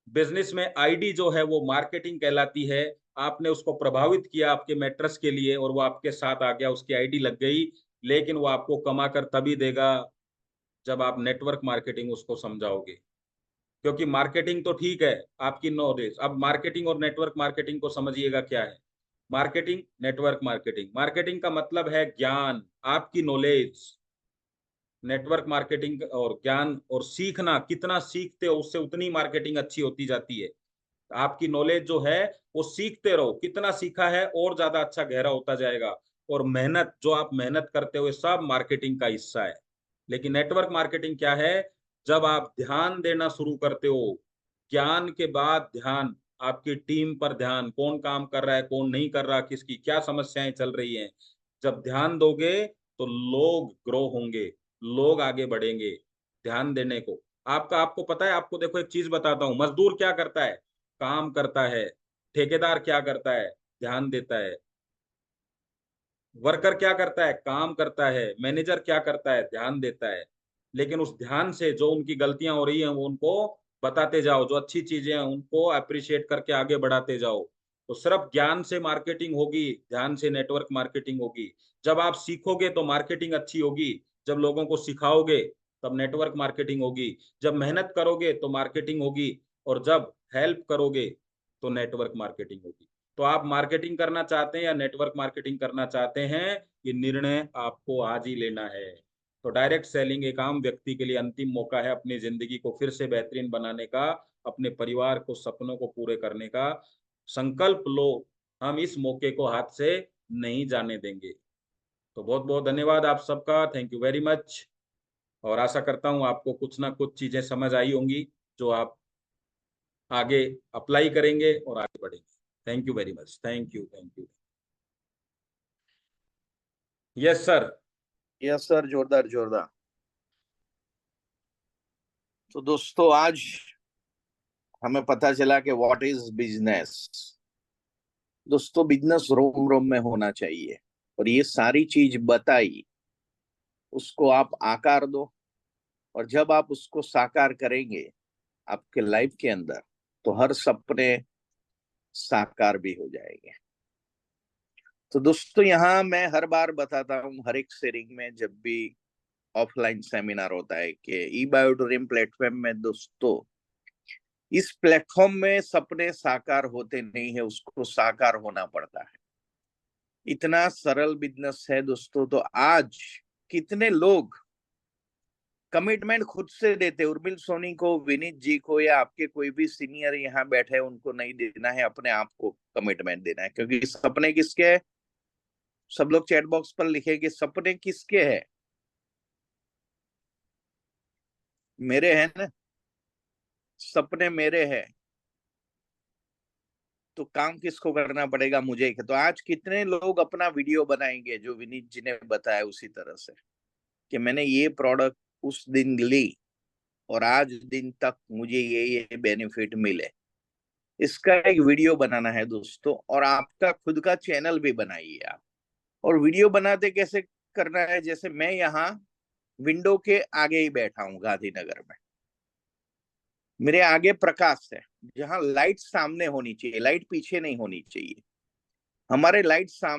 बिजनेस में आईडी जो है वो मार्केटिंग कहलाती है। आपने उसको प्रभावित किया आपके मैट्रेस के लिए, और वो आपके साथ आ गया, उसकी आईडी लग गई, लेकिन वो आपको कमा कर तभी देगा जब आप नेटवर्क मार्केटिंग उसको समझाओगे। क्योंकि मार्केटिंग तो ठीक है, आपकी नॉलेज, अब मार्केटिंग और नेटवर्क मार्केटिंग को समझिएगा क्या है। मार्केटिंग, नेटवर्क मार्केटिंग, मार्केटिंग का मतलब है ज्ञान, आपकी नॉलेज। नेटवर्क मार्केटिंग और ज्ञान और सीखना, कितना सीखते हो उससे उतनी मार्केटिंग अच्छी होती जाती है। आपकी नॉलेज जो है वो सीखते रहो, कितना सीखा है और ज्यादा अच्छा गहरा होता जाएगा। और मेहनत, जो आप मेहनत करते हो सब मार्केटिंग का हिस्सा है। लेकिन नेटवर्क मार्केटिंग क्या है? जब आप ध्यान देना शुरू करते हो, ज्ञान के बाद ध्यान, आपकी टीम पर ध्यान, कौन काम कर रहा है कौन नहीं कर रहा, किसकी क्या समस्याएं चल रही हैं, जब ध्यान दोगे तो लोग ग्रो होंगे, लोग आगे बढ़ेंगे। ध्यान देने को, आपको पता है, आपको देखो एक चीज बताता हूँ, मजदूर क्या करता है? काम करता है। ठेकेदार क्या करता है? ध्यान देता है। वर्कर क्या करता है? काम करता है। मैनेजर क्या करता है? ध्यान देता है। लेकिन उस ध्यान से जो उनकी गलतियां हो रही हैं वो उनको बताते जाओ, जो अच्छी चीजें हैं उनको अप्रिशिएट करके आगे बढ़ाते जाओ। तो सिर्फ ज्ञान से मार्केटिंग होगी, ध्यान से नेटवर्क मार्केटिंग होगी। जब आप सीखोगे तो मार्केटिंग अच्छी होगी, जब लोगों को सिखाओगे तब नेटवर्क मार्केटिंग होगी, जब मेहनत करोगे तो मार्केटिंग होगी, और जब हेल्प करोगे तो नेटवर्क मार्केटिंग होगी। तो आप मार्केटिंग करना चाहते हैं या नेटवर्क मार्केटिंग करना चाहते हैं, ये निर्णय आपको आज ही लेना है। तो डायरेक्ट सेलिंग एक आम व्यक्ति के लिए अंतिम मौका है अपनी जिंदगी को फिर से बेहतरीन बनाने का, अपने परिवार को सपनों को पूरे करने का। संकल्प लो, हम इस मौके को हाथ से नहीं जाने देंगे। तो बहुत बहुत धन्यवाद आप सबका, थैंक यू वेरी मच। और आशा करता हूँ आपको कुछ ना कुछ चीजें समझ आई होंगी, जो आप आगे अप्लाई करेंगे और आगे बढ़ेंगे। Thank you very much, thank you, thank you. Yes sir. Yes sir, जोरदार जोरदार। तो दोस्तों, आज हमें पता चला कि व्हाट इज बिजनेस। दोस्तों, बिजनेस रोम रोम में होना चाहिए, और ये सारी चीज बताई, उसको आप आकार दो, और जब आप उसको साकार करेंगे आपके लाइफ के अंदर, तो हर सपने साकार भी हो जाएंगे। तो दोस्तों, यहाँ मैं हर बार बताता हूँ, हर एक शेयरिंग में, जब भी ऑफलाइन सेमिनार होता है, कि ई बायोटोरियम प्लेटफॉर्म में दोस्तों, इस प्लेटफॉर्म में सपने साकार होते नहीं है, उसको साकार होना पड़ता है। इतना सरल बिजनेस है दोस्तों। तो आज कितने लोग कमिटमेंट खुद से देते, उर्मिल सोनी को, विनीत जी को, या आपके कोई भी सीनियर यहाँ बैठे हैं, उनको नहीं देना है, अपने आप को कमिटमेंट देना है। क्योंकि सपने किसके हैं? सब लोग चैट बॉक्स पर लिखेंगे, सपने किसके हैं? मेरे हैं ना। सपने मेरे हैं, तो काम किसको करना पड़ेगा? मुझे ही। तो आज कितने लोग अपना वीडियो बनाएंगे, जो विनीत जी ने बताया उसी तरह से, कि मैंने ये प्रोडक्ट उस दिन ली और आज दिन तक मुझे ये बेनिफिट मिले। इसका एक वीडियो बनाना है दोस्तों, और आपका खुद का चैनल भी बनाइए आप। और वीडियो बनाते कैसे करना है? जैसे मैं यहाँ विंडो के आगे ही बैठा हूँ गांधीनगर में, मेरे आगे प्रकाश है, जहाँ लाइट सामने होनी चाहिए, लाइट पीछे नहीं होनी चाहिए। हमारे लाइट सामने